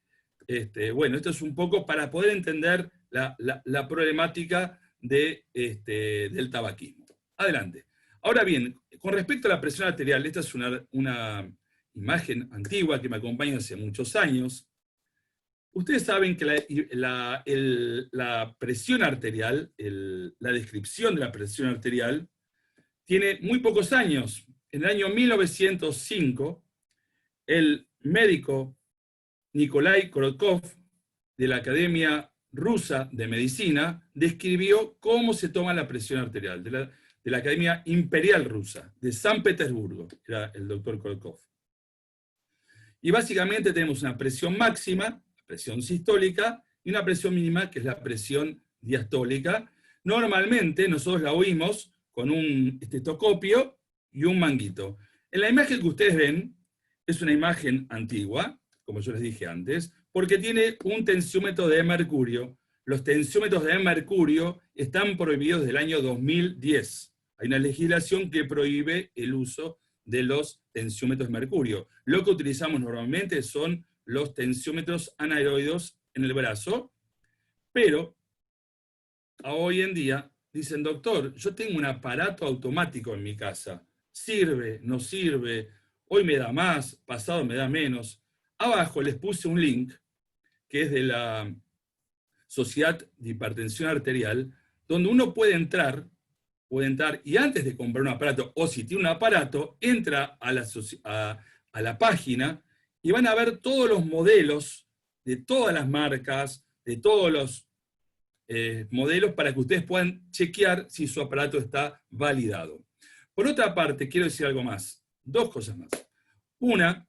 bueno, esto es un poco para poder entender la problemática del tabaquismo. Adelante. Ahora bien, con respecto a la presión arterial, esta es una imagen antigua que me acompaña hace muchos años. Ustedes saben que la presión arterial, la descripción de la presión arterial, tiene muy pocos años. En el año 1905, el médico Nikolai Korotkov, de la Academia Rusa de Medicina, describió cómo se toma la presión arterial, de la Academia Imperial Rusa, de San Petersburgo, era el doctor Korotkov. Y básicamente tenemos una presión máxima, presión sistólica, y una presión mínima, que es la presión diastólica. Normalmente nosotros la oímos con un estetoscopio y un manguito. En la imagen que ustedes ven, es una imagen antigua, como yo les dije antes, porque tiene un tensiómetro de mercurio. Los tensiómetros de mercurio están prohibidos desde el año 2010. Hay una legislación que prohíbe el uso de los tensiómetros de mercurio. Lo que utilizamos normalmente son los tensiómetros anaeroides en el brazo, pero hoy en día dicen, doctor, yo tengo un aparato automático en mi casa. ¿Sirve? ¿No sirve? Hoy me da más, pasado me da menos. Abajo les puse un link, que es de la Sociedad de Hipertensión Arterial, donde uno puede entrar y antes de comprar un aparato, o si tiene un aparato, entra a la página y van a ver todos los modelos de todas las marcas, de todos los modelos, para que ustedes puedan chequear si su aparato está validado. Por otra parte, quiero decir algo más, dos cosas más. Una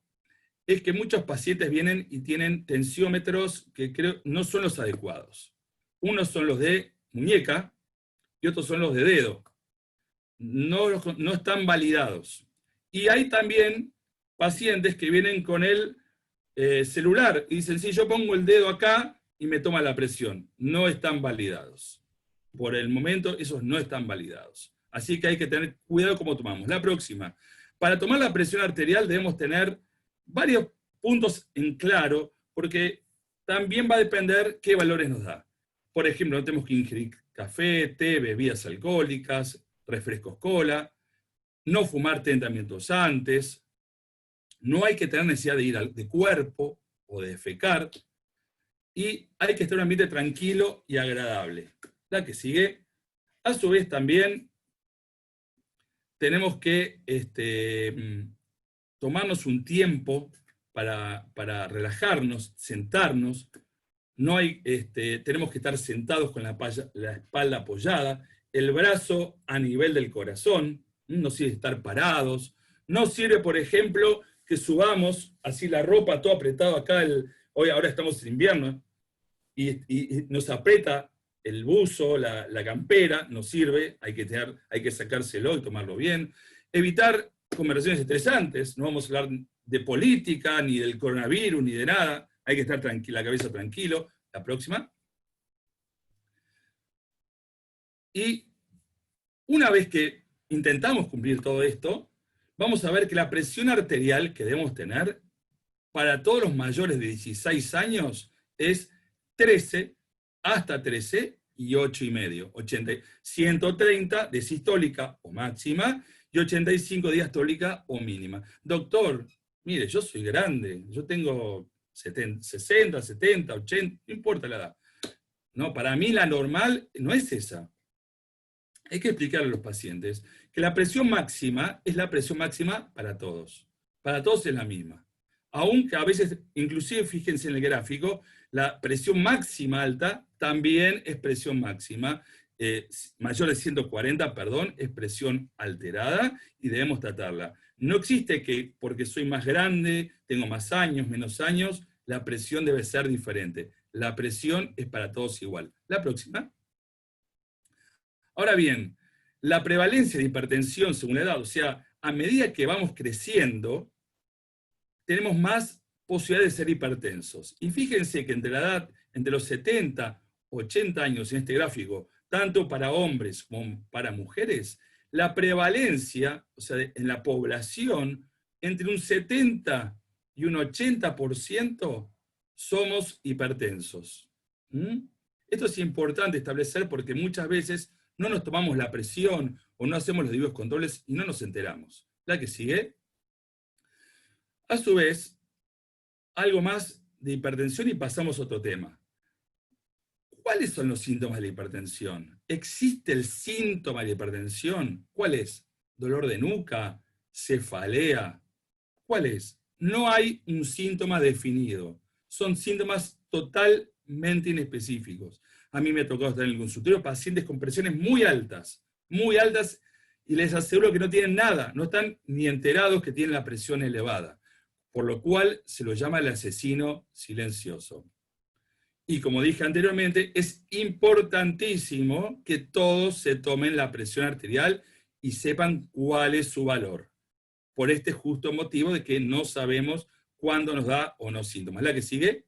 es que muchos pacientes vienen y tienen tensiómetros que creo no son los adecuados. Unos son los de muñeca y otros son los de dedo. No están validados. Y hay también pacientes que vienen con el celular y dicen, sí, yo pongo el dedo acá y me toma la presión. No están validados. Por el momento, esos no están validados. Así que hay que tener cuidado cómo tomamos. La próxima. Para tomar la presión arterial debemos tener varios puntos en claro, porque también va a depender qué valores nos da. Por ejemplo, no tenemos que ingerir café, té, bebidas alcohólicas, refrescos cola, no fumar 30 minutos antes, no hay que tener necesidad de ir de cuerpo o de defecar, y hay que estar en un ambiente tranquilo y agradable. La que sigue, a su vez también tenemos que tomarnos un tiempo para relajarnos, sentarnos. No hay, tenemos que estar sentados con la espalda apoyada, el brazo a nivel del corazón, no sirve estar parados, no sirve, por ejemplo, que subamos así la ropa todo apretado acá, ahora estamos en invierno, y nos aprieta el buzo, la campera, no sirve, hay que sacárselo y tomarlo bien. Evitar conversaciones estresantes, no vamos a hablar de política, ni del coronavirus, ni de nada, hay que estar la cabeza tranquilo. La próxima. Y una vez que intentamos cumplir todo esto, vamos a ver que la presión arterial que debemos tener para todos los mayores de 16 años es 13 hasta 13 y 8,5. 130 de sistólica o máxima y 85 de diastólica o mínima. Doctor, mire, yo soy grande, yo tengo 60, 70, 80, no importa la edad. No, para mí la normal no es esa. Hay que explicarle a los pacientes que la presión máxima es la presión máxima para todos. Para todos es la misma. Aunque a veces, inclusive fíjense en el gráfico, la presión máxima alta también es presión máxima. Mayor de 140, perdón, es presión alterada y debemos tratarla. No existe que porque soy más grande, tengo más años, menos años, la presión debe ser diferente. La presión es para todos igual. La próxima. Ahora bien, la prevalencia de hipertensión según la edad, o sea, a medida que vamos creciendo, tenemos más posibilidades de ser hipertensos. Y fíjense que entre los 70, 80 años en este gráfico tanto para hombres como para mujeres, la prevalencia, o sea, en la población, entre un 70 y un 80% somos hipertensos. ¿Mm? Esto es importante establecer porque muchas veces no nos tomamos la presión o no hacemos los debidos controles y no nos enteramos. La que sigue. A su vez, algo más de hipertensión y pasamos a otro tema. ¿Cuáles son los síntomas de la hipertensión? ¿Existe el síntoma de la hipertensión? ¿Cuál es? ¿Dolor de nuca? ¿Cefalea? ¿Cuál es? No hay un síntoma definido. Son síntomas totalmente inespecíficos. A mí me ha tocado estar en el consultorio pacientes con presiones muy altas, y les aseguro que no tienen nada, no están ni enterados que tienen la presión elevada, por lo cual se lo llama el asesino silencioso. Y como dije anteriormente, es importantísimo que todos se tomen la presión arterial y sepan cuál es su valor, por este justo motivo de que no sabemos cuándo nos da o no síntomas. ¿La que sigue?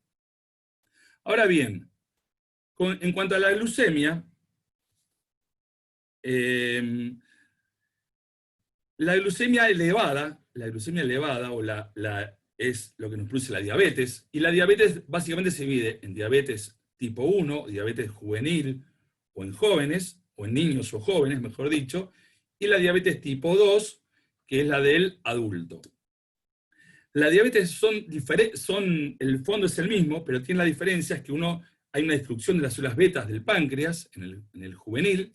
Ahora bien, en cuanto a la glucemia, la glucemia elevada es lo que nos produce la diabetes, y la diabetes básicamente se divide en diabetes tipo 1, diabetes juvenil, o en jóvenes, o en niños o jóvenes, mejor dicho, y la diabetes tipo 2, que es la del adulto. La diabetes el fondo es el mismo, pero tiene la diferencia es que hay una destrucción de las células betas del páncreas en el juvenil,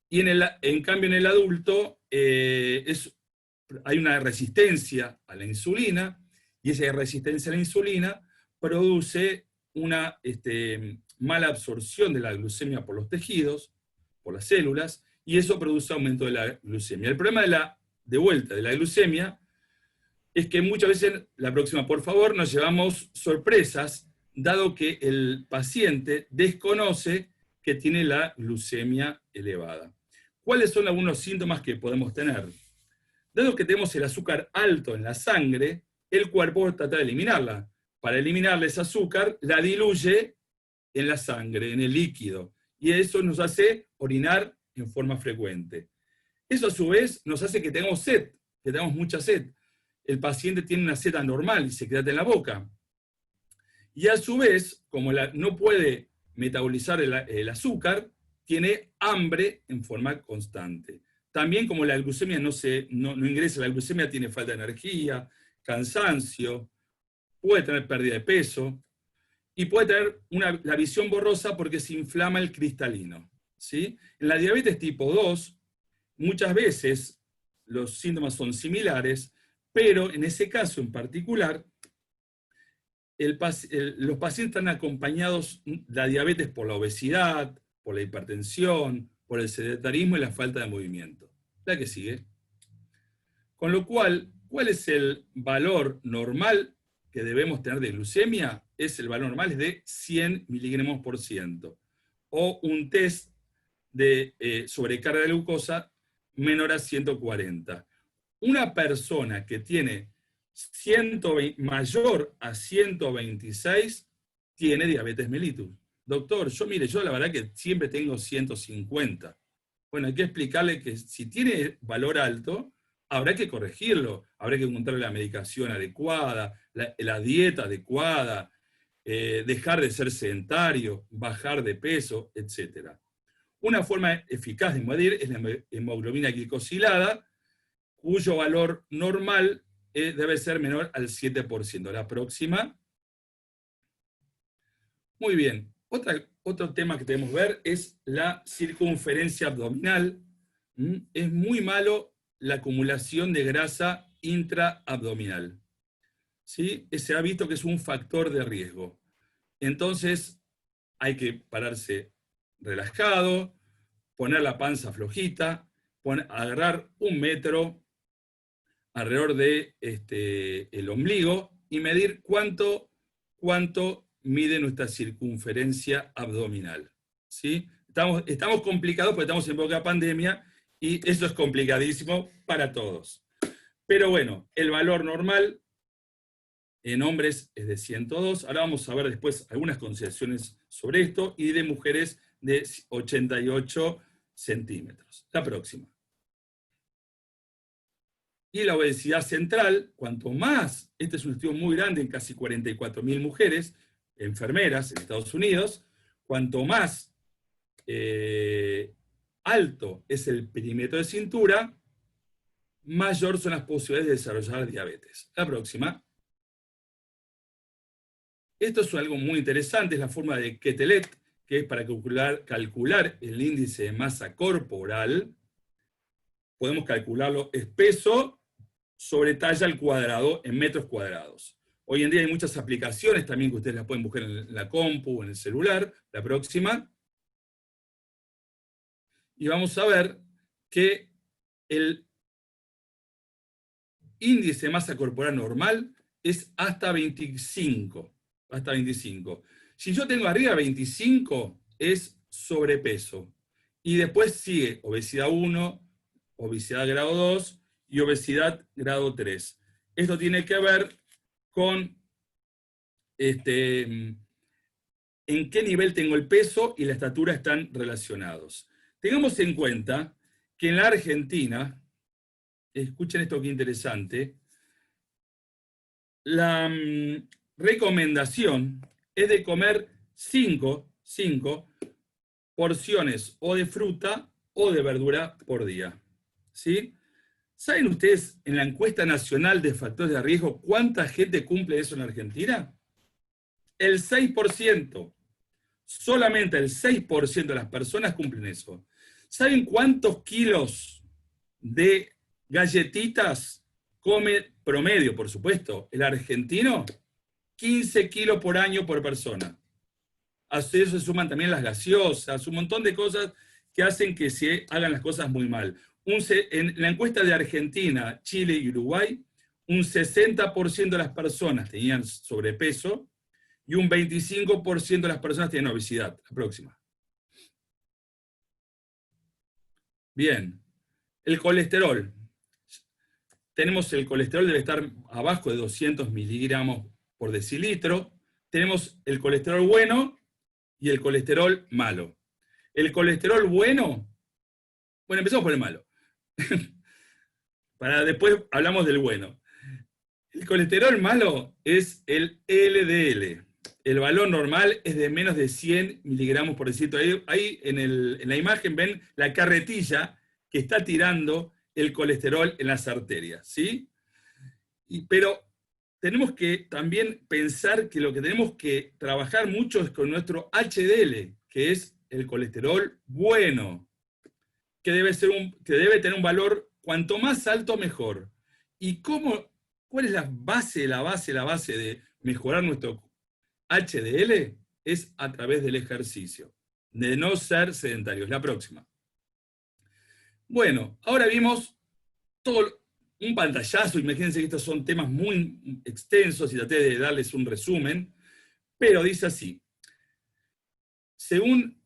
y en cambio en el adulto hay una resistencia a la insulina, y esa resistencia a la insulina produce una mala absorción de la glucemia por los tejidos, por las células, y eso produce aumento de la glucemia. El problema de la glucemia es que muchas veces, la próxima por favor, nos llevamos sorpresas, dado que el paciente desconoce que tiene la glucemia elevada. ¿Cuáles son algunos síntomas que podemos tener? Dado que tenemos el azúcar alto en la sangre, el cuerpo trata de eliminarla. Para eliminarle ese azúcar, la diluye en la sangre, en el líquido, y eso nos hace orinar en forma frecuente. Eso a su vez nos hace que tengamos sed, que tengamos mucha sed. El paciente tiene una sed anormal y se queda en la boca. Y a su vez, como no puede metabolizar el azúcar, tiene hambre en forma constante. También como la glucemia no ingresa, la glucemia tiene falta de energía, cansancio, puede tener pérdida de peso, y puede tener la visión borrosa porque se inflama el cristalino. ¿Sí? En la diabetes tipo 2, muchas veces los síntomas son similares, pero en ese caso en particular, los pacientes están acompañados de la diabetes por la obesidad, por la hipertensión, por el sedentarismo y la falta de movimiento. La que sigue. Con lo cual, ¿cuál es el valor normal que debemos tener de glucemia? El valor normal es de 100 miligramos por ciento. O un test de sobrecarga de glucosa menor a 140. Una persona que tiene mayor a 126 tiene diabetes mellitus. Doctor, yo la verdad que siempre tengo 150. Bueno, hay que explicarle que si tiene valor alto, habrá que corregirlo, habrá que encontrarle la medicación adecuada, la dieta adecuada, dejar de ser sedentario, bajar de peso, etc. Una forma eficaz de medir es la hemoglobina glicosilada, cuyo valor normal debe ser menor al 7%. La próxima. Muy bien. Otro tema que debemos ver es la circunferencia abdominal. Es muy malo la acumulación de grasa intraabdominal. ¿Sí? Se ha visto que es un factor de riesgo. Entonces, hay que pararse relajado, poner la panza flojita, agarrar 1 metro alrededor de el ombligo y medir cuánto mide nuestra circunferencia abdominal. ¿Sí? Estamos complicados porque estamos en época de pandemia y eso es complicadísimo para todos. Pero bueno, el valor normal en hombres es de 102. Ahora vamos a ver después algunas consideraciones sobre esto, y de mujeres de 88 centímetros. La próxima. Y la obesidad central, cuanto más, este es un estudio muy grande en casi 44.000 mujeres, enfermeras en Estados Unidos, cuanto más alto es el perímetro de cintura, mayor son las posibilidades de desarrollar diabetes. La próxima. Esto es algo muy interesante, es la forma de Quetelet, que es para calcular el índice de masa corporal. Podemos calcularlo, es peso sobre talla al cuadrado en metros cuadrados. Hoy en día hay muchas aplicaciones también que ustedes las pueden buscar en la compu o en el celular. La próxima. Y vamos a ver que el índice de masa corporal normal es hasta 25. Hasta 25. Si yo tengo arriba 25, es sobrepeso. Y después sigue obesidad 1, obesidad grado 2 y obesidad grado 3. Esto tiene que ver con en qué nivel tengo el peso y la estatura están relacionados. Tengamos en cuenta que en la Argentina, escuchen esto que interesante, la recomendación es de comer 5 porciones o de fruta o de verdura por día. ¿Sí? ¿Saben ustedes en la encuesta nacional de factores de riesgo cuánta gente cumple eso en Argentina? El 6%. Solamente el 6% de las personas cumplen eso. ¿Saben cuántos kilos de galletitas come promedio, por supuesto, el argentino? 15 kilos por año por persona. A eso se suman también las gaseosas, un montón de cosas que hacen que se hagan las cosas muy mal. En la encuesta de Argentina, Chile y Uruguay, un 60% de las personas tenían sobrepeso y un 25% de las personas tenían obesidad. La próxima. Bien. El colesterol. Tenemos el colesterol, debe estar abajo de 200 miligramos por decilitro. Tenemos el colesterol bueno y el colesterol malo. El colesterol bueno, empezamos por el malo. Para después hablamos del bueno. El colesterol malo es el LDL. El valor normal es de menos de 100 miligramos por decilitro. Ahí en la imagen ven la carretilla que está tirando el colesterol en las arterias, ¿sí? Pero tenemos que también pensar que lo que tenemos que trabajar mucho es con nuestro HDL, que es el colesterol bueno, que debe tener un valor cuanto más alto mejor. ¿Y cuál es la base de mejorar nuestro HDL? Es a través del ejercicio, de no ser sedentarios. La próxima. Bueno, ahora vimos todo un pantallazo, imagínense que estos son temas muy extensos y traté de darles un resumen, pero dice así: según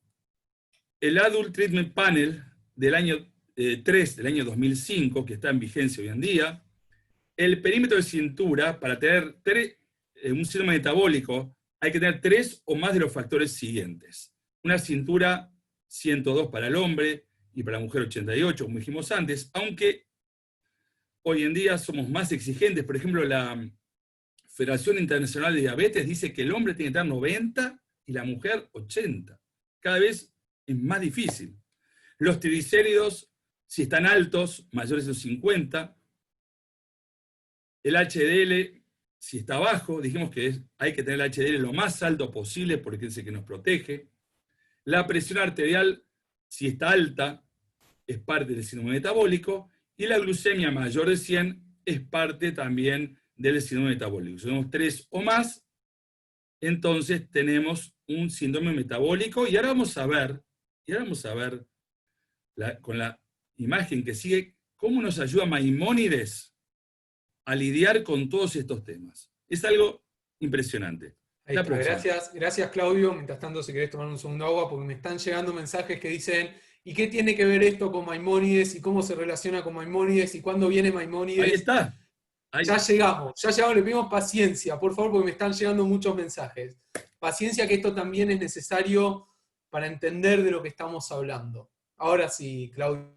el Adult Treatment Panel del año 3, del año 2005, que está en vigencia hoy en día, el perímetro de cintura, para tener un síndrome metabólico, hay que tener 3 o más de los factores siguientes. Una cintura 102 para el hombre y para la mujer 88, como dijimos antes, aunque hoy en día somos más exigentes. Por ejemplo, la Federación Internacional de Diabetes dice que el hombre tiene que tener 90 y la mujer 80. Cada vez es más difícil. Los triglicéridos, si están altos, mayores de 50. El HDL, si está bajo, dijimos que hay que tener el HDL lo más alto posible porque es el que nos protege. La presión arterial, si está alta, es parte del síndrome metabólico. Y la glucemia mayor de 100 es parte también del síndrome metabólico. Si tenemos 3 o más, entonces tenemos un síndrome metabólico. Y ahora vamos a ver con la imagen que sigue, cómo nos ayuda Maimónides a lidiar con todos estos temas. Es algo impresionante. Ahí está. Gracias Claudio. Mientras tanto, si querés tomar un segundo agua, porque me están llegando mensajes que dicen: ¿y qué tiene que ver esto con Maimónides? ¿Y cómo se relaciona con Maimónides? ¿Y cuándo viene Maimónides? Ahí está. Ya llegamos, le pedimos paciencia, por favor, porque me están llegando muchos mensajes. Paciencia, que esto también es necesario para entender de lo que estamos hablando. Ahora sí, Claudio.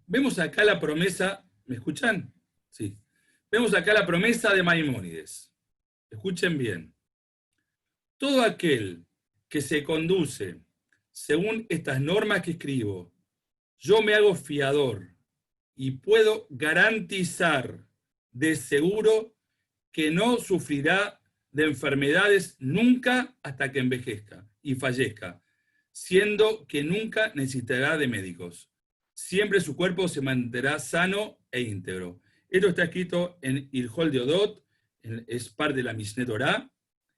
Vemos acá la promesa, ¿me escuchan? Sí. Vemos acá la promesa de Maimónides. Escuchen bien. Todo aquel que se conduce según estas normas que escribo, yo me hago fiador y puedo garantizar de seguro que no sufrirá de enfermedades nunca hasta que envejezca y fallezca, siendo que nunca necesitará de médicos. Siempre su cuerpo se mantendrá sano e íntegro. Esto está escrito en Ilhol de Odot, es parte de la Mishneh Torah.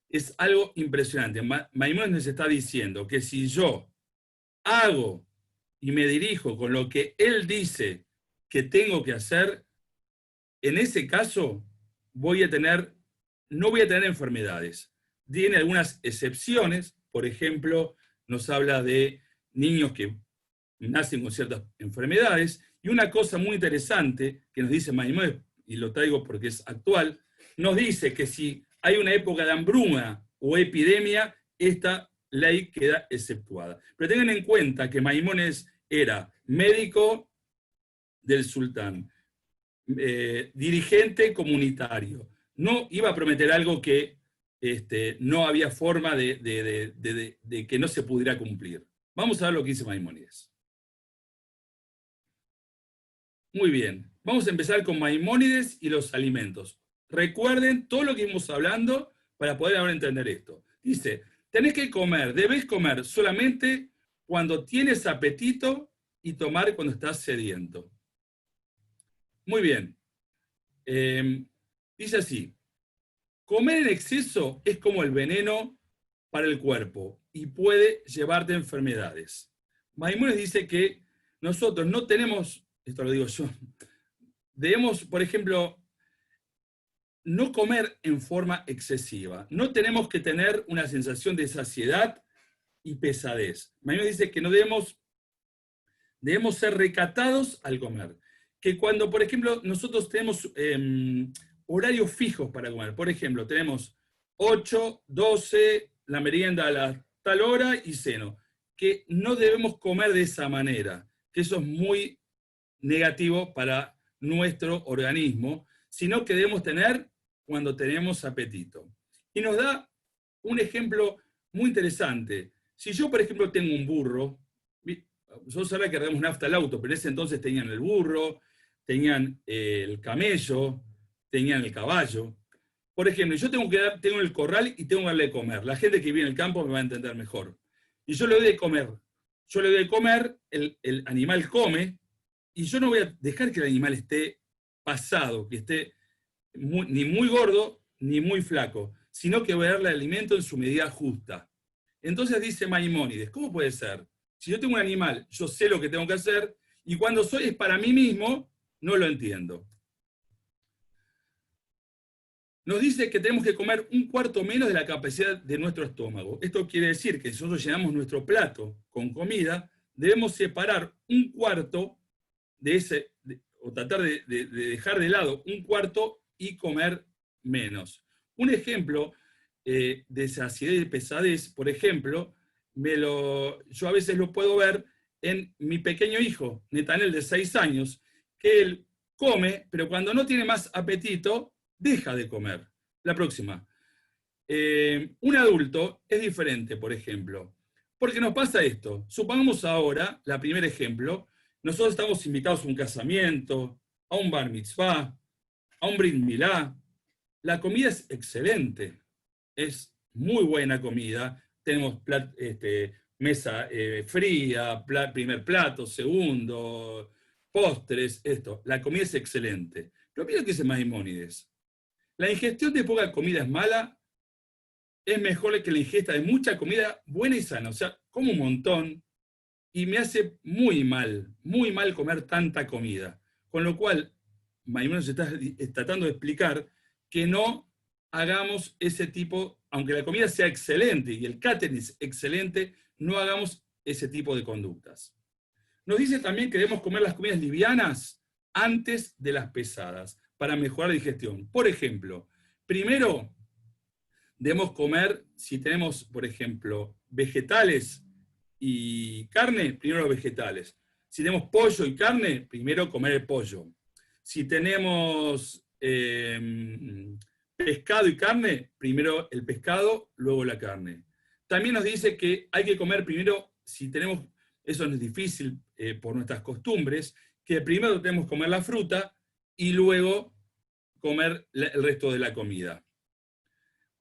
Es algo impresionante. Maimónides nos está diciendo que si yo hago y me dirijo con lo que él dice que tengo que hacer, en ese caso no voy a tener enfermedades. Tiene algunas excepciones, por ejemplo, nos habla de niños que nacen con ciertas enfermedades, y una cosa muy interesante que nos dice Maimónides, y lo traigo porque es actual, nos dice que si hay una época de hambruna o epidemia, esta ley queda exceptuada. Pero tengan en cuenta que Maimónides era médico del sultán, dirigente comunitario. No iba a prometer algo que no había forma de que no se pudiera cumplir. Vamos a ver lo que dice Maimónides. Muy bien, vamos a empezar con Maimónides y los alimentos. Recuerden todo lo que íbamos hablando para poder ahora entender esto. Dice, debes comer solamente cuando tienes apetito y tomar cuando estás sediento. Muy bien. Dice así, comer en exceso es como el veneno para el cuerpo y puede llevarte a enfermedades. Maimónides dice que nosotros no tenemos, esto lo digo yo, debemos, por ejemplo, no comer en forma excesiva. No tenemos que tener una sensación de saciedad y pesadez. Maimónides dice que no debemos ser recatados al comer. Que cuando, por ejemplo, nosotros tenemos horarios fijos para comer. Por ejemplo, tenemos 8, 12, la merienda a la tal hora y ceno. Que no debemos comer de esa manera. Que eso es muy negativo para nuestro organismo, sino que debemos tener cuando tenemos apetito. Y nos da un ejemplo muy interesante. Si yo, por ejemplo, tengo un burro, nosotros ahora cargamos nafta al auto, pero en ese entonces tenían el burro, tenían el camello, tenían el caballo. Por ejemplo, yo tengo el corral y tengo que darle de comer. La gente que vive en el campo me va a entender mejor. Y yo le doy de comer. Yo le doy de comer, el animal come, y yo no voy a dejar que el animal esté pasado, que esté ni muy gordo ni muy flaco, sino que voy a darle alimento en su medida justa. Entonces dice Maimónides, ¿cómo puede ser? Si yo tengo un animal, yo sé lo que tengo que hacer, y cuando es para mí mismo, no lo entiendo. Nos dice que tenemos que comer un cuarto menos de la capacidad de nuestro estómago. Esto quiere decir que si nosotros llenamos nuestro plato con comida, debemos separar un cuarto de ese, o tratar de dejar de lado un cuarto y comer menos. Un ejemplo de saciedad y pesadez, por ejemplo, yo a veces lo puedo ver en mi pequeño hijo, Netanel, de 6 años, que él come, pero cuando no tiene más apetito, deja de comer. La próxima. Un adulto es diferente, por ejemplo. Porque nos pasa esto. Supongamos ahora, el primer ejemplo, nosotros estamos invitados a un casamiento, a un bar mitzvah, a un brit milá. La comida es excelente. Es muy buena comida. Tenemos mesa fría, primer plato, segundo, postres, esto. La comida es excelente. Pero mira que dice Maimónides. La ingestión de poca comida es mala, es mejor que la ingesta de mucha comida buena y sana. O sea, como un montón y me hace muy mal comer tanta comida. Con lo cual, Maimónides está tratando de explicar que no hagamos ese tipo, aunque la comida sea excelente y el catering es excelente, no hagamos ese tipo de conductas. Nos dice también que debemos comer las comidas livianas antes de las pesadas, para mejorar la digestión. Por ejemplo, primero, debemos comer, si tenemos, por ejemplo, vegetales y carne, primero los vegetales. Si tenemos pollo y carne, primero comer el pollo. Si tenemos pescado y carne, primero el pescado, luego la carne. También nos dice que hay que comer primero, si tenemos, eso no es difícil por nuestras costumbres, que primero tenemos que comer la fruta y luego comer el resto de la comida.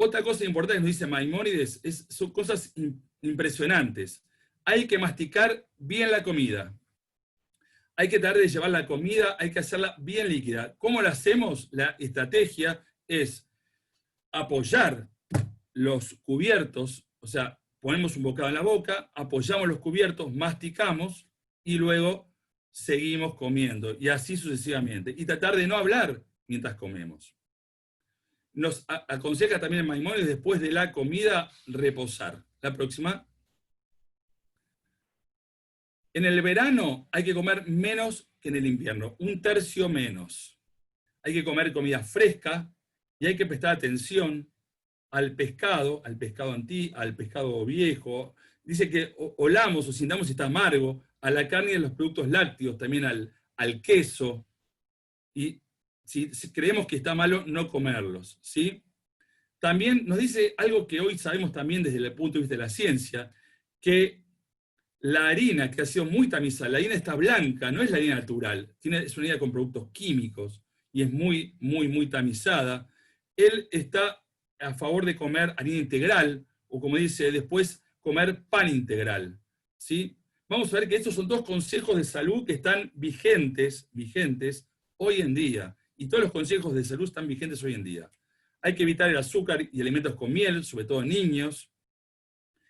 Otra cosa importante que nos dice Maimónides son cosas impresionantes. Hay que masticar bien la comida. Hay que tratar de llevar la comida, hay que hacerla bien líquida. ¿Cómo lo hacemos? La estrategia es apoyar los cubiertos, o sea, ponemos un bocado en la boca, apoyamos los cubiertos, masticamos y luego seguimos comiendo, y así sucesivamente. Y tratar de no hablar mientras comemos. Nos aconseja también Maimónides después de la comida reposar. La próxima. En el verano hay que comer menos que en el invierno, 1/3 menos. Hay que comer comida fresca y hay que prestar atención al pescado al pescado viejo. Dice que olamos o sintamos si está amargo, a la carne y a los productos lácteos, también al queso. Y si creemos que está malo, no comerlos, ¿sí? También nos dice algo que hoy sabemos también desde el punto de vista de la ciencia, que la harina, que ha sido muy tamizada, la harina está blanca, no es la harina natural, es una harina con productos químicos y es muy, muy, muy tamizada. Él está a favor de comer harina integral, o como dice después, comer pan integral, ¿sí? Vamos a ver que estos son 2 consejos de salud que están vigentes hoy en día, y todos los consejos de salud están vigentes hoy en día. Hay que evitar el azúcar y alimentos con miel, sobre todo en niños,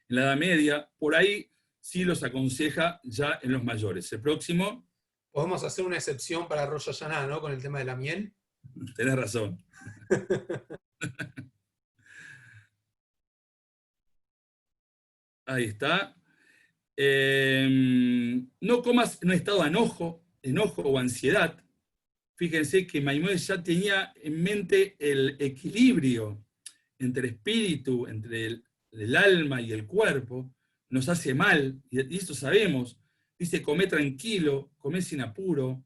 en la Edad Media, por ahí sí los aconseja ya en los mayores. El próximo. Podemos hacer una excepción para Rosh Hashanah, ¿no? Con el tema de la miel. Tenés razón. Ahí está. No comas en un estado de enojo o ansiedad. Fíjense que Maimónides ya tenía en mente el equilibrio entre el espíritu, entre el alma y el cuerpo. Nos hace mal, y esto sabemos. Dice, come tranquilo, come sin apuro.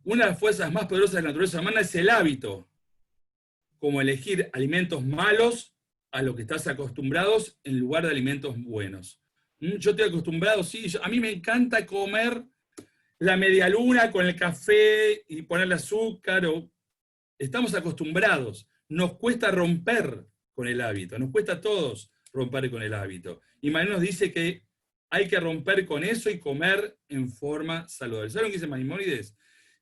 Una de las fuerzas más poderosas de la naturaleza humana es el hábito, como elegir alimentos malos a lo que estás acostumbrados en lugar de alimentos buenos. Yo estoy acostumbrado, sí, a mí me encanta comer la medialuna con el café y ponerle azúcar. Estamos acostumbrados. Nos cuesta romper con el hábito, nos cuesta a todos romper con el hábito. Y Maimónides nos dice que hay que romper con eso y comer en forma saludable. ¿Saben lo que dice Maimónides?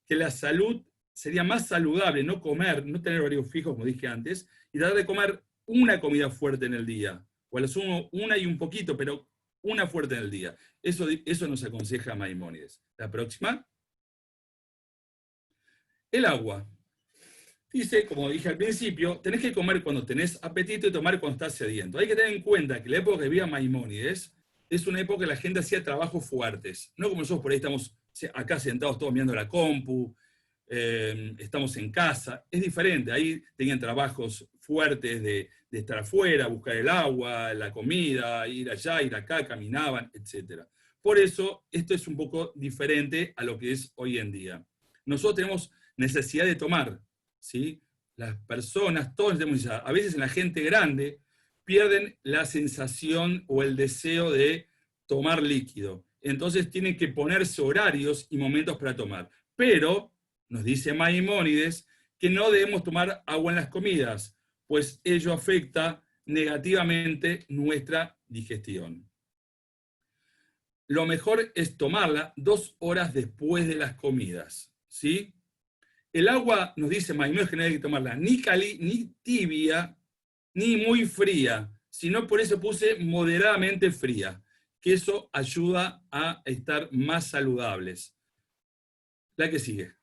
Que la salud sería más saludable no comer, no tener horarios fijos, como dije antes, y tratar de comer una comida fuerte en el día, o a lo sumo una y un poquito, pero una fuerte en el día. Eso nos aconseja Maimónides. La próxima. El agua. Dice, como dije al principio, tenés que comer cuando tenés apetito y tomar cuando estás sediento. Hay que tener en cuenta que la época que vivía Maimónides es una época que la gente hacía trabajos fuertes. No como nosotros por ahí estamos acá sentados todos mirando la compu, estamos en casa. Es diferente. Ahí tenían trabajos fuertes de estar afuera, buscar el agua, la comida, ir allá, ir acá, caminaban, etc. Por eso, esto es un poco diferente a lo que es hoy en día. Nosotros tenemos necesidad de tomar, ¿sí? Las personas, todos tenemos necesidad. A veces en la gente grande pierden la sensación o el deseo de tomar líquido. Entonces tienen que ponerse horarios y momentos para tomar. Pero, nos dice Maimónides, que no debemos tomar agua en las comidas, pues ello afecta negativamente nuestra digestión. Lo mejor es tomarla 2 horas después de las comidas, ¿sí? El agua, nos dice Maimónides, que no hay que tomarla ni tibia, ni muy fría, sino por eso puse moderadamente fría, que eso ayuda a estar más saludables. La que sigue.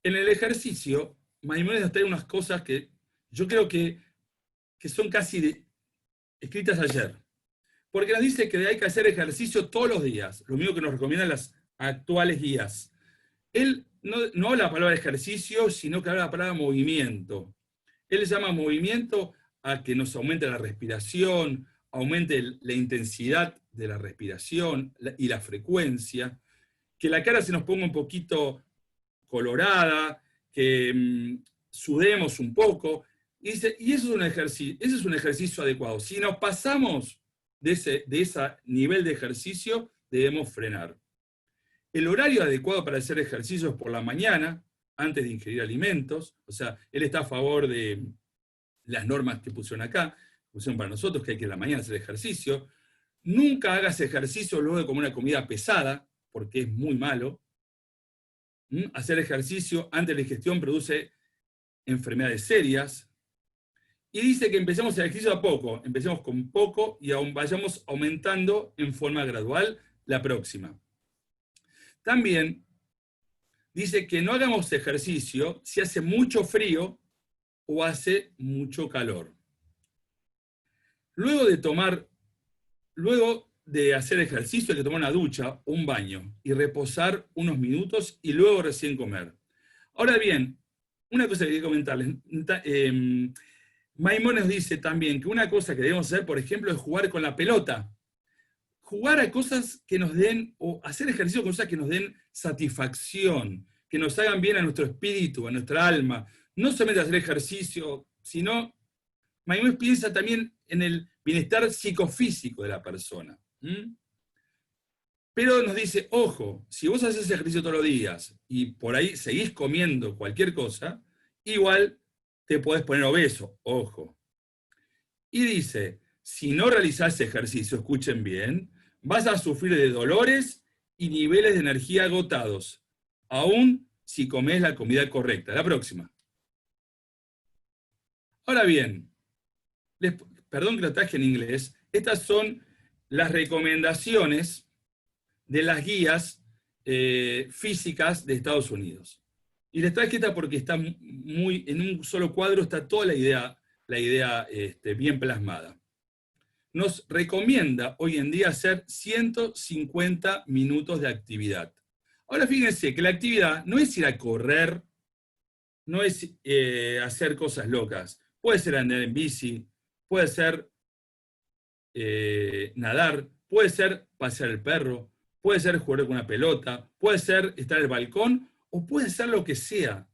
En el ejercicio, Maimónides nos trae unas cosas que yo creo que son casi escritas ayer. Porque nos dice que hay que hacer ejercicio todos los días, lo mismo que nos recomiendan las actuales guías. Él no la palabra ejercicio, sino que habla la palabra movimiento. Él le llama movimiento a que nos aumente la respiración, aumente la intensidad de la respiración y la frecuencia, que la cara se nos ponga un poquito colorada, que sudemos un poco, y dice, y eso es un ejercicio adecuado. Si nos pasamos de ese nivel de ejercicio, debemos frenar. El horario adecuado para hacer ejercicio es por la mañana, antes de ingerir alimentos. O sea, él está a favor de las normas que pusieron acá, pusieron para nosotros, que hay que en la mañana hacer ejercicio. Nunca hagas ejercicio luego de comer una comida pesada, porque es muy malo. Hacer ejercicio antes de la digestión produce enfermedades serias. Y dice que empecemos el ejercicio a poco, empecemos con poco y vayamos aumentando en forma gradual la próxima. También dice que no hagamos ejercicio si hace mucho frío o hace mucho calor. Luego de hacer ejercicio hay que tomar una ducha o un baño y reposar unos minutos y luego recién comer. Ahora bien, una cosa que quería comentarles. Maimónides dice también que una cosa que debemos hacer, por ejemplo, es jugar con la pelota. Jugar a cosas que nos den, o hacer ejercicio con cosas que nos den satisfacción, que nos hagan bien a nuestro espíritu, a nuestra alma. No solamente hacer ejercicio, sino, Maimónides piensa también en el bienestar psicofísico de la persona. Pero nos dice, ojo, si vos haces ejercicio todos los días y por ahí seguís comiendo cualquier cosa, igual te podés poner obeso, ojo. Y dice, si no realizás ejercicio, escuchen bien, vas a sufrir de dolores y niveles de energía agotados, aún si comés la comida correcta. La próxima. Ahora bien, perdón que lo traje en inglés, estas son las recomendaciones de las guías físicas de Estados Unidos. Y les traje esta porque está en un solo cuadro está toda la idea bien plasmada. Nos recomienda hoy en día hacer 150 minutos de actividad. Ahora fíjense que la actividad no es ir a correr, no es hacer cosas locas. Puede ser andar en bici, puede ser nadar, puede ser pasear el perro, puede ser jugar con una pelota, puede ser estar en el balcón, o puede ser lo que sea.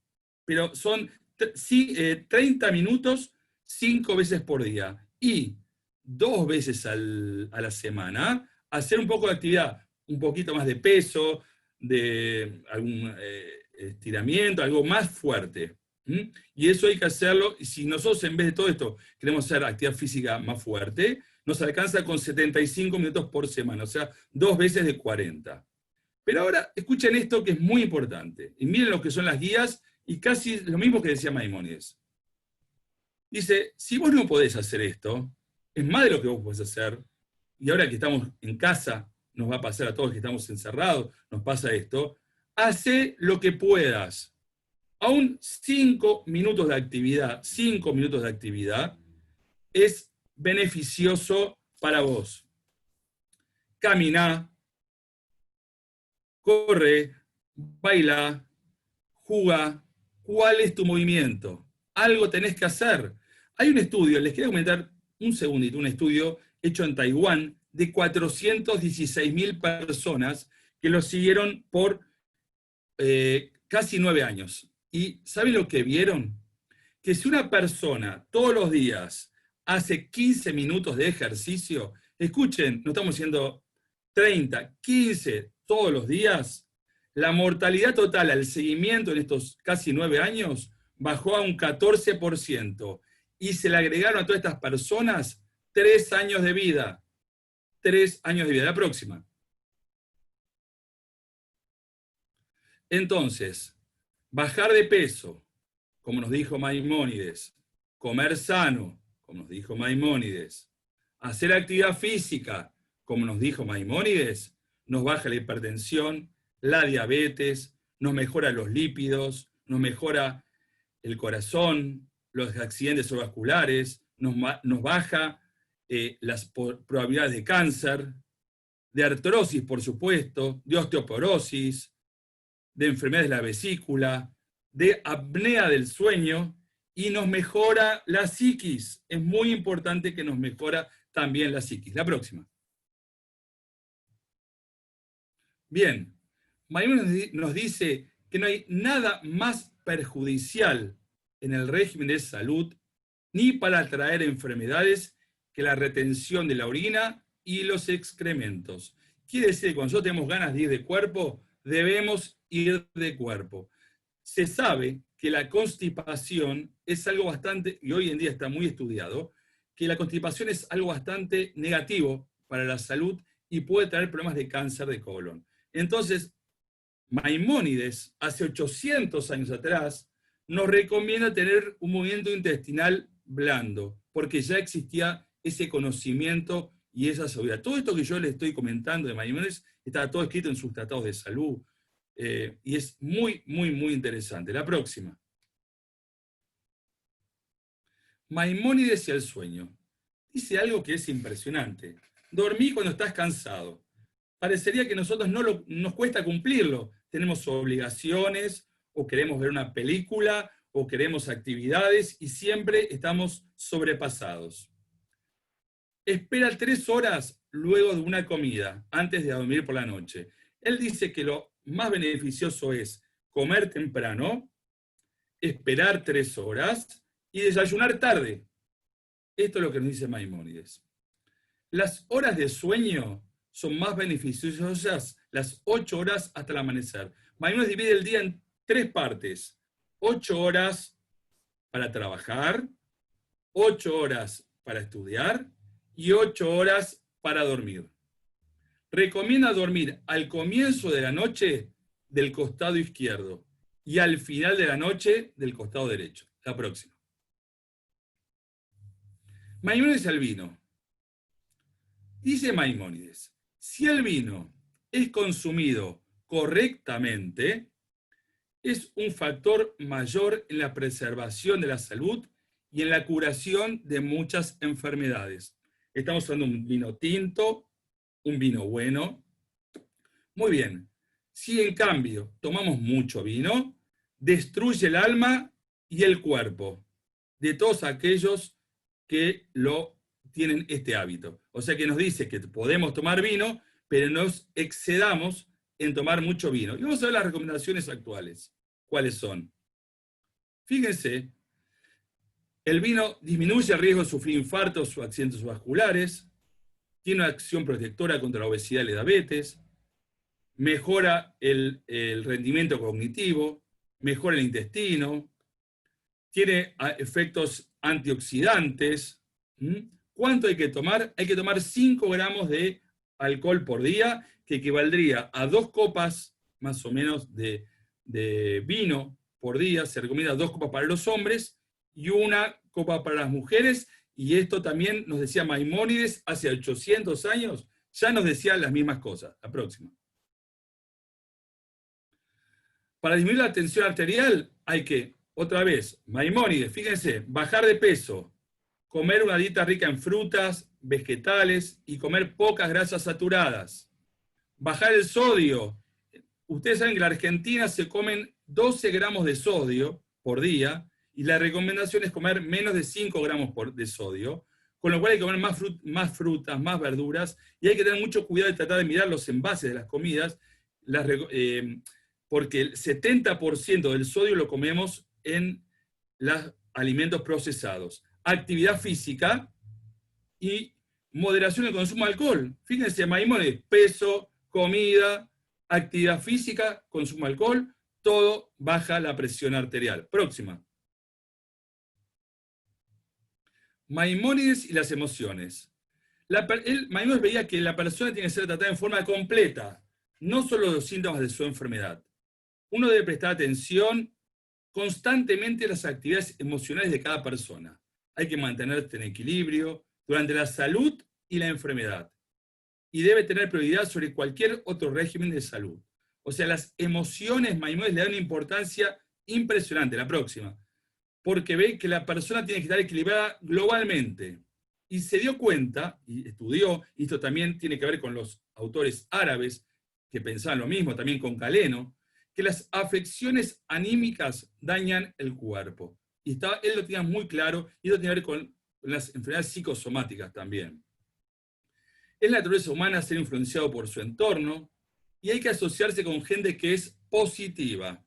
Pero son 30 minutos 5 veces por día. Y 2 veces a la semana, hacer un poco de actividad, un poquito más de peso, de algún estiramiento, algo más fuerte. Y eso hay que hacerlo, y si nosotros en vez de todo esto queremos hacer actividad física más fuerte, nos alcanza con 75 minutos por semana, o sea, 2 veces de 40. Pero ahora escuchen esto que es muy importante, y miren lo que son las guías, y casi lo mismo que decía Maimónides. Dice, si vos no podés hacer esto, es más de lo que vos podés hacer, y ahora que estamos en casa, nos va a pasar a todos que estamos encerrados, nos pasa esto, hace lo que puedas. Aún 5 minutos de actividad, 5 minutos de actividad, es beneficioso para vos. Camina, corre, baila, juega. ¿Cuál es tu movimiento? Algo tenés que hacer. Hay un estudio, les quiero comentar un segundito, un estudio hecho en Taiwán de 416.000 personas que lo siguieron por casi 9 años. ¿Y saben lo que vieron? Que si una persona todos los días hace 15 minutos de ejercicio, escuchen, no estamos diciendo 30, 15 todos los días, la mortalidad total al seguimiento en estos casi 9 años bajó a un 14%. Y se le agregaron a todas estas personas 3 años de vida. 3 años de vida. La próxima. Entonces, bajar de peso, como nos dijo Maimónides, comer sano, como nos dijo Maimónides, hacer actividad física, como nos dijo Maimónides, nos baja la hipertensión, la diabetes, nos mejora los lípidos, nos mejora el corazón, los accidentes cerebrovasculares, nos baja las probabilidades de cáncer, de artrosis, por supuesto, de osteoporosis, de enfermedades de la vesícula, de apnea del sueño, y nos mejora la psiquis. Es muy importante que nos mejora también la psiquis. La próxima. Bien, Maimónides nos dice que no hay nada más perjudicial en el régimen de salud, ni para atraer enfermedades, que la retención de la orina y los excrementos. Quiere decir que cuando nosotros tenemos ganas de ir de cuerpo, debemos ir de cuerpo. Se sabe que la constipación es algo bastante, y hoy en día está muy estudiado, que la constipación es algo bastante negativo para la salud y puede traer problemas de cáncer de colon. Entonces, Maimónides, hace 800 años atrás, nos recomienda tener un movimiento intestinal blando, porque ya existía ese conocimiento y esa sabiduría. Todo esto que yo les estoy comentando de Maimónides está todo escrito en sus tratados de salud, y es muy, muy, muy interesante. La próxima. Maimónides y el sueño. Dice algo que es impresionante. Dormí cuando estás cansado. Parecería que a nosotros nos cuesta cumplirlo. Tenemos obligaciones, o queremos ver una película, o queremos actividades, y siempre estamos sobrepasados. Espera 3 horas luego de una comida, antes de dormir por la noche. Él dice que lo más beneficioso es comer temprano, esperar 3 horas y desayunar tarde. Esto es lo que nos dice Maimónides. Las horas de sueño son más beneficiosas las 8 horas hasta el amanecer. Maimónides divide el día en 3 partes. 8 horas para trabajar, 8 horas para estudiar y 8 horas para dormir. Recomienda dormir al comienzo de la noche del costado izquierdo y al final de la noche del costado derecho. La próxima. Maimónides al vino. Dice Maimónides, si el vino es consumido correctamente, es un factor mayor en la preservación de la salud y en la curación de muchas enfermedades. Estamos hablando de un vino tinto, un vino bueno. Muy bien. Si en cambio tomamos mucho vino, destruye el alma y el cuerpo de todos aquellos que lo tienen este hábito. O sea que nos dice que podemos tomar vino, pero nos excedamos en tomar mucho vino. Y vamos a ver las recomendaciones actuales. ¿Cuáles son? Fíjense, el vino disminuye el riesgo de sufrir infartos o accidentes vasculares, tiene una acción protectora contra la obesidad y la diabetes, mejora el rendimiento cognitivo, mejora el intestino, tiene efectos antioxidantes. ¿Cuánto hay que tomar? Hay que tomar 5 gramos de alcohol por día, que equivaldría a 2 copas más o menos de vino por día. Se recomienda 2 copas para los hombres y 1 copa para las mujeres, y esto también nos decía Maimónides hace 800 años, ya nos decía las mismas cosas. La próxima. Para disminuir la tensión arterial hay que, otra vez, Maimónides, fíjense, bajar de peso, comer una dieta rica en frutas, vegetales y comer pocas grasas saturadas. Bajar el sodio. Ustedes saben que en la Argentina se comen 12 gramos de sodio por día, y la recomendación es comer menos de 5 gramos de sodio, con lo cual hay que comer más frutas, más verduras, y hay que tener mucho cuidado de tratar de mirar los envases de las comidas, porque el 70% del sodio lo comemos en los alimentos procesados. Actividad física y moderación del consumo de alcohol. Fíjense, Maimónides, peso, comida, actividad física, consumo de alcohol, todo baja la presión arterial. Próxima. Maimónides y las emociones. Maimónides veía que la persona tiene que ser tratada en forma completa, no solo los síntomas de su enfermedad. Uno debe prestar atención constantemente a las actividades emocionales de cada persona. Hay que mantenerse en equilibrio durante la salud y la enfermedad. Y debe tener prioridad sobre cualquier otro régimen de salud. O sea, las emociones, Maimónides le da una importancia impresionante. La próxima. Porque ve que la persona tiene que estar equilibrada globalmente. Y se dio cuenta, y estudió, y esto también tiene que ver con los autores árabes que pensaban lo mismo, también con Galeno, que las afecciones anímicas dañan el cuerpo. Y él lo tenía muy claro, y eso tiene que ver con las enfermedades psicosomáticas también. Es la naturaleza humana ser influenciado por su entorno, y hay que asociarse con gente que es positiva.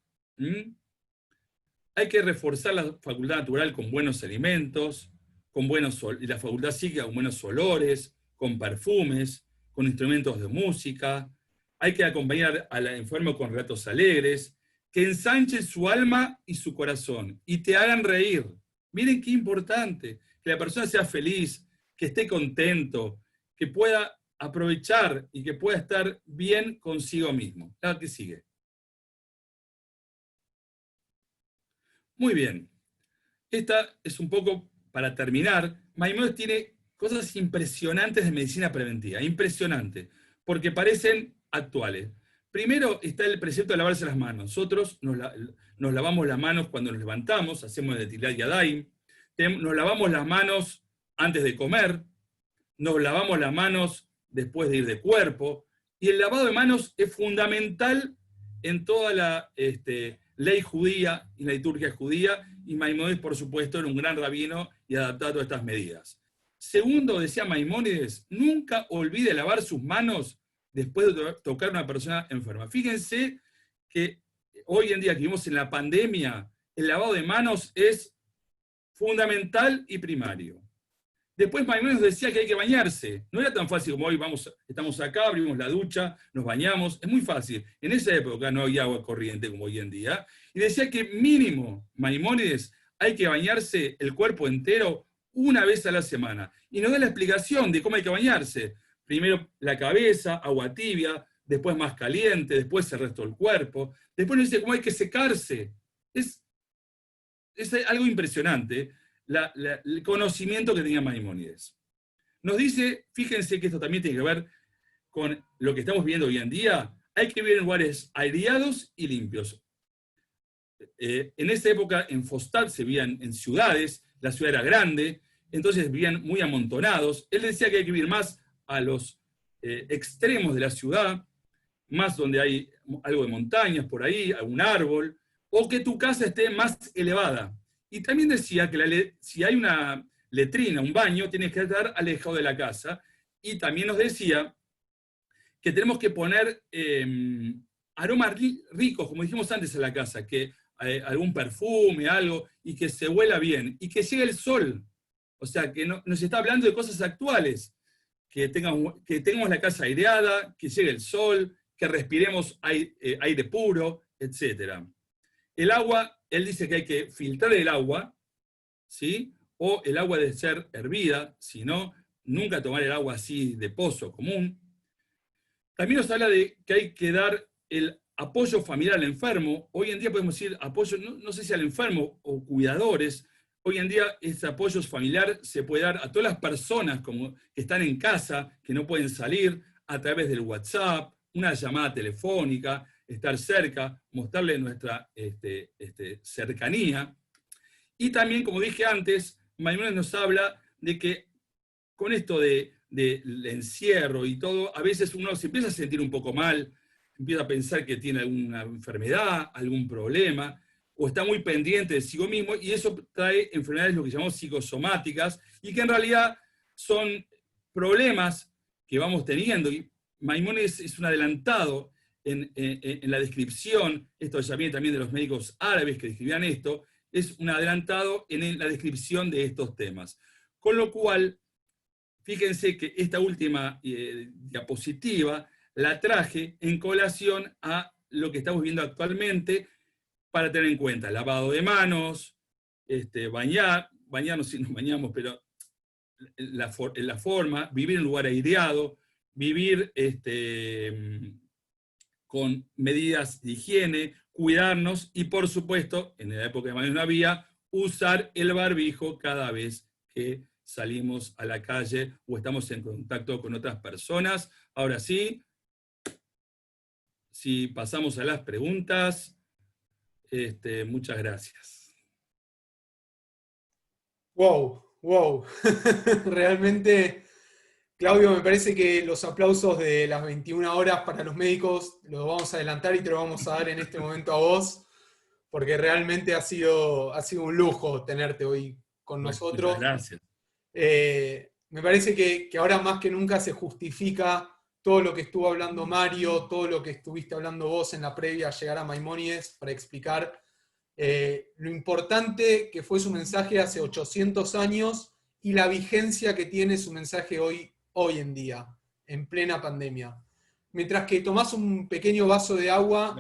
Hay que reforzar la facultad natural con buenos alimentos, y la facultad psíquica con buenos olores, con perfumes, con instrumentos de música. Hay que acompañar al enfermo con relatos alegres, que ensanchen su alma y su corazón, y te hagan reír. Miren qué importante, que la persona sea feliz, que esté contento, que pueda aprovechar y que pueda estar bien consigo mismo. La que sigue. Muy bien. Esta es un poco para terminar. Maimónides tiene cosas impresionantes de medicina preventiva, impresionantes, porque parecen actuales. Primero está el precepto de lavarse las manos. Nosotros nos lavamos las manos cuando nos levantamos, hacemos el Netilat Yadayim, nos lavamos las manos antes de comer, nos lavamos las manos después de ir de cuerpo, y el lavado de manos es fundamental en toda la ley judía y la liturgia judía, y Maimónides, por supuesto, era un gran rabino y adaptaba todas estas medidas. Segundo, decía Maimónides, nunca olvide lavar sus manos después de tocar a una persona enferma. Fíjense que hoy en día que vivimos en la pandemia, el lavado de manos es fundamental y primario. Después Maimónides decía que hay que bañarse. No era tan fácil como hoy, estamos acá, abrimos la ducha, nos bañamos. Es muy fácil. En esa época no había agua corriente como hoy en día. Y decía que mínimo, Maimónides, hay que bañarse el cuerpo entero una vez a la semana. Y nos da la explicación de cómo hay que bañarse. Primero la cabeza, agua tibia, después más caliente, después el resto del cuerpo. Después nos dice cómo hay que secarse. Es algo impresionante. El conocimiento que tenía Maimónides. Nos dice, fíjense que esto también tiene que ver con lo que estamos viendo hoy en día, hay que vivir en lugares aireados y limpios. En esa época en Fostat se vivían en ciudades, la ciudad era grande, entonces vivían muy amontonados. Él decía que hay que vivir más a los extremos de la ciudad, más donde hay algo de montañas por ahí, algún árbol, o que tu casa esté más elevada. Y también decía que si hay una letrina, un baño, tienes que estar alejado de la casa. Y también nos decía que tenemos que poner aromas ricos, como dijimos antes, en la casa, que algún perfume, algo, y que se huela bien, y que llegue el sol. O sea, que nos está hablando de cosas actuales, que tengamos la casa aireada, que llegue el sol, que respiremos aire puro, etc. El agua, él dice que hay que filtrar el agua, ¿sí? O el agua debe ser hervida, si no, nunca tomar el agua así de pozo común. También nos habla de que hay que dar el apoyo familiar al enfermo. Hoy en día podemos decir apoyo, no sé si al enfermo o cuidadores. Hoy en día ese apoyo familiar se puede dar a todas las personas que están en casa, que no pueden salir, a través del WhatsApp, una llamada telefónica, estar cerca, mostrarle nuestra cercanía. Y también, como dije antes, Maimónides nos habla de que con esto del encierro y todo, a veces uno se empieza a sentir un poco mal, empieza a pensar que tiene alguna enfermedad, algún problema, o está muy pendiente de sí mismo, y eso trae enfermedades, lo que llamamos psicosomáticas, y que en realidad son problemas que vamos teniendo. Y Maimónides es un adelantado en la descripción, esto ya viene también de los médicos árabes que describían esto, es un adelantado en la descripción de estos temas. Con lo cual, fíjense que esta última diapositiva la traje en colación a lo que estamos viendo actualmente para tener en cuenta lavado de manos, bañarnos si nos bañamos, pero la forma, vivir en un lugar aireado, vivir con medidas de higiene, cuidarnos y, por supuesto, en la época de Maimónides no había, usar el barbijo cada vez que salimos a la calle o estamos en contacto con otras personas. Ahora sí, si pasamos a las preguntas, muchas gracias. Wow. Realmente Claudio, me parece que los aplausos de las 21 horas para los médicos los vamos a adelantar y te lo vamos a dar en este momento a vos, porque realmente ha sido un lujo tenerte hoy con Bueno, nosotros. muchas gracias. Me parece que ahora más que nunca se justifica todo lo que estuvo hablando Mario, todo lo que estuviste hablando vos en la previa a llegar a Maimónides para explicar lo importante que fue su mensaje hace 800 años y la vigencia que tiene su mensaje hoy en día, en plena pandemia. Mientras que tomás un pequeño vaso de agua,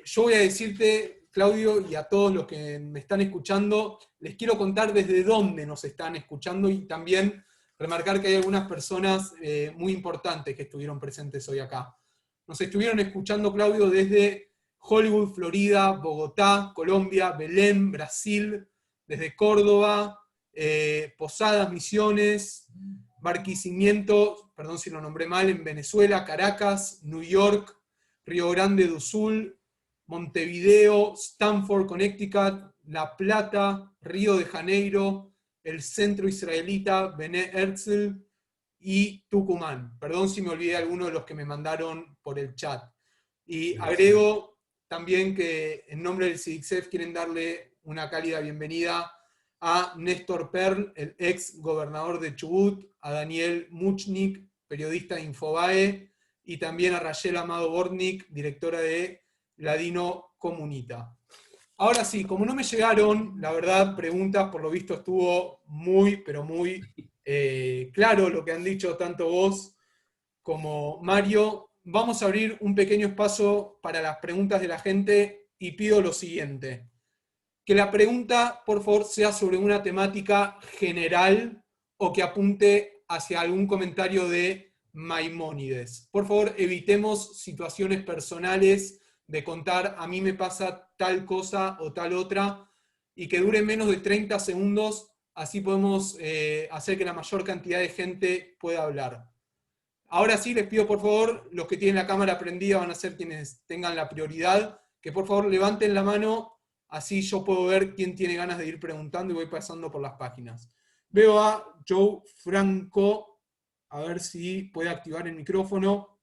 yo voy a decirte, Claudio, y a todos los que me están escuchando, les quiero contar desde dónde nos están escuchando y también remarcar que hay algunas personas muy importantes que estuvieron presentes hoy acá. Nos estuvieron escuchando, Claudio, desde Hollywood, Florida, Bogotá, Colombia, Belén, Brasil, desde Córdoba, Posadas, Misiones, Barquisimeto, perdón si lo nombré mal, en Venezuela, Caracas, New York, Río Grande do Sul, Montevideo, Stanford, Connecticut, La Plata, Río de Janeiro, el centro israelita, Bene Herzl y Tucumán. Perdón si me olvidé alguno de los que me mandaron por el chat. Y agrego también que en nombre del CIDICSEF quieren darle una cálida bienvenida a Néstor Perl, el ex gobernador de Chubut, a Daniel Muchnik, periodista de Infobae, y también a Rayel Amado Bornik, directora de Ladino Comunita. Ahora sí, como no me llegaron, la verdad, preguntas, por lo visto estuvo muy, pero muy claro lo que han dicho tanto vos como Mario. Vamos a abrir un pequeño espacio para las preguntas de la gente y pido lo siguiente. Que la pregunta, por favor, sea sobre una temática general o que apunte hacia algún comentario de Maimónides. Por favor, evitemos situaciones personales de contar a mí me pasa tal cosa o tal otra y que dure menos de 30 segundos, así podemos hacer que la mayor cantidad de gente pueda hablar. Ahora sí, les pido por favor, los que tienen la cámara prendida van a ser quienes tengan la prioridad, que por favor levanten la mano, así yo puedo ver quién tiene ganas de ir preguntando y voy pasando por las páginas. Veo a Joe Franco, a ver si puede activar el micrófono.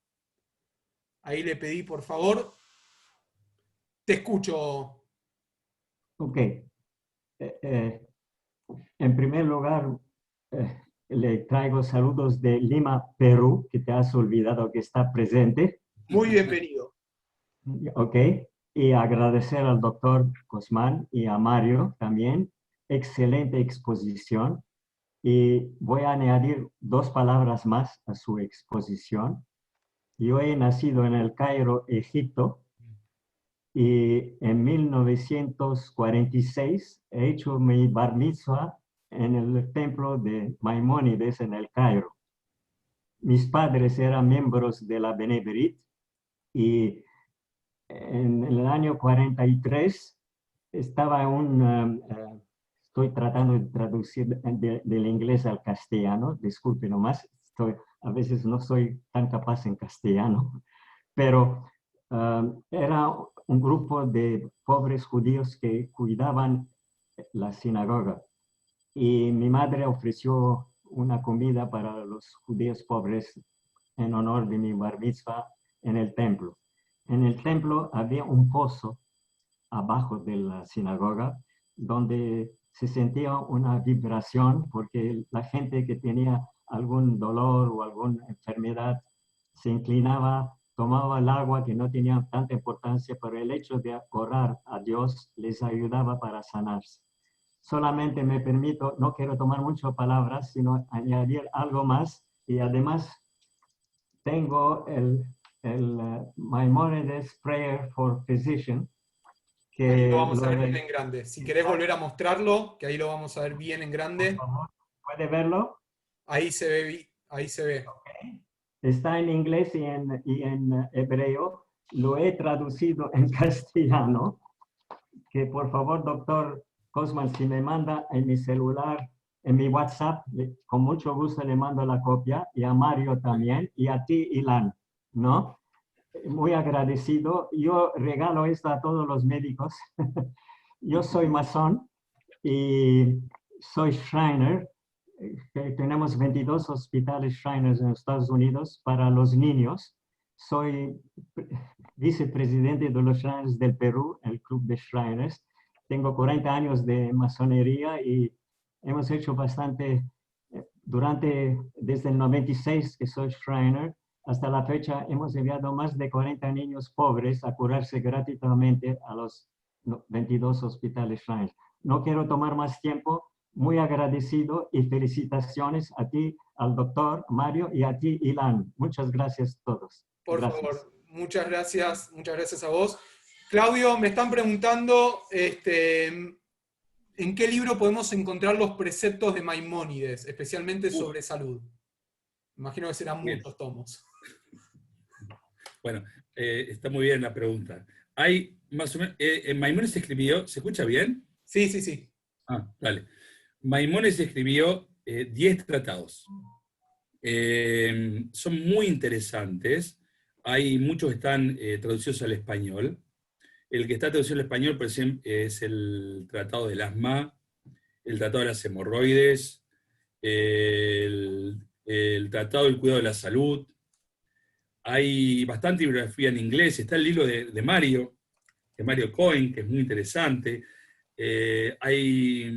Ahí le pedí por favor. Te escucho. Ok. En primer lugar, le traigo saludos de Lima, Perú, que te has olvidado que está presente. Muy bienvenido. Ok. Y agradecer al doctor Guzmán y a Mario también. Excelente exposición. Y voy a añadir 2 palabras más a su exposición. Yo he nacido en el Cairo, Egipto, y en 1946 he hecho mi bar mitzvah en el templo de Maimónides en el Cairo. Mis padres eran miembros de la Bene Berit y en el año 43 estaba estoy tratando de traducir del inglés al castellano, disculpe nomás, a veces no soy tan capaz en castellano, pero era un grupo de pobres judíos que cuidaban la sinagoga. Y mi madre ofreció una comida para los judíos pobres en honor de mi bar mitzvah en el templo. En el templo había un pozo abajo de la sinagoga donde se sentía una vibración porque la gente que tenía algún dolor o alguna enfermedad se inclinaba, tomaba el agua que no tenía tanta importancia, pero el hecho de orar a Dios les ayudaba para sanarse. Solamente me permito, no quiero tomar muchas palabras, sino añadir algo más. Y además tengo el Maimonides Prayer for Physician. Que ahí lo vamos a ver bien en grande. Si querés volver a mostrarlo, que ahí lo vamos a ver bien en grande. Por favor, ¿puede verlo? Ahí se ve. Ahí se ve. Okay. Está en inglés y en hebreo. Lo he traducido en castellano. Que por favor, doctor Cosman, si me manda en mi celular, en mi WhatsApp, con mucho gusto le mando la copia, y a Mario también, y a ti, Ilan, ¿no? Muy agradecido. Yo regalo esto a todos los médicos. Yo soy masón y soy Shriner. tenemos 22 hospitales Shriners en Estados Unidos para los niños. Soy vicepresidente de los Shriners del Perú, el Club de Shriners. Tengo 40 años de masonería y hemos hecho bastante, desde el 96 que soy Shriner, hasta la fecha hemos enviado más de 40 niños pobres a curarse gratuitamente a los 22 hospitales Shriners. No quiero tomar más tiempo. Muy agradecido y felicitaciones a ti, al doctor Mario, y a ti, Ilan. Muchas gracias a todos. Por Gracias. favor, muchas gracias a vos. Claudio, me están preguntando ¿en qué libro podemos encontrar los preceptos de Maimónides, especialmente sobre salud? Imagino que serán muchos tomos. Bueno, está muy bien la pregunta. Hay más o menos, Maimónides escribió, ¿se escucha bien? Sí. Dale. Maimónides escribió 10 tratados. Son muy interesantes. Hay muchos que están traducidos al español. El que está traducido al español, por ejemplo, es el Tratado del Asma, el Tratado de las Hemorroides, el Tratado del Cuidado de la Salud. Hay bastante bibliografía en inglés. Está el libro de Mario Cohen, que es muy interesante. Hay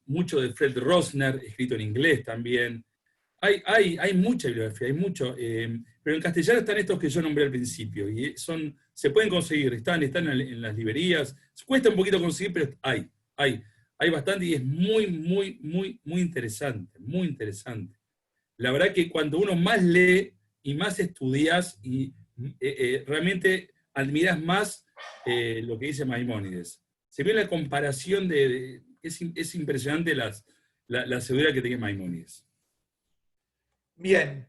mucho de Fred Rosner, escrito en inglés también. Hay mucha bibliografía, hay mucho. Pero en castellano están estos que yo nombré al principio. Y se pueden conseguir, están en las librerías. Cuesta un poquito conseguir, pero hay bastante y es muy interesante, muy interesante. La verdad que cuando uno más lee y más estudias, y realmente admiras más lo que dice Maimónides. Se ve la comparación es impresionante la sabiduría que tiene Maimónides. Bien,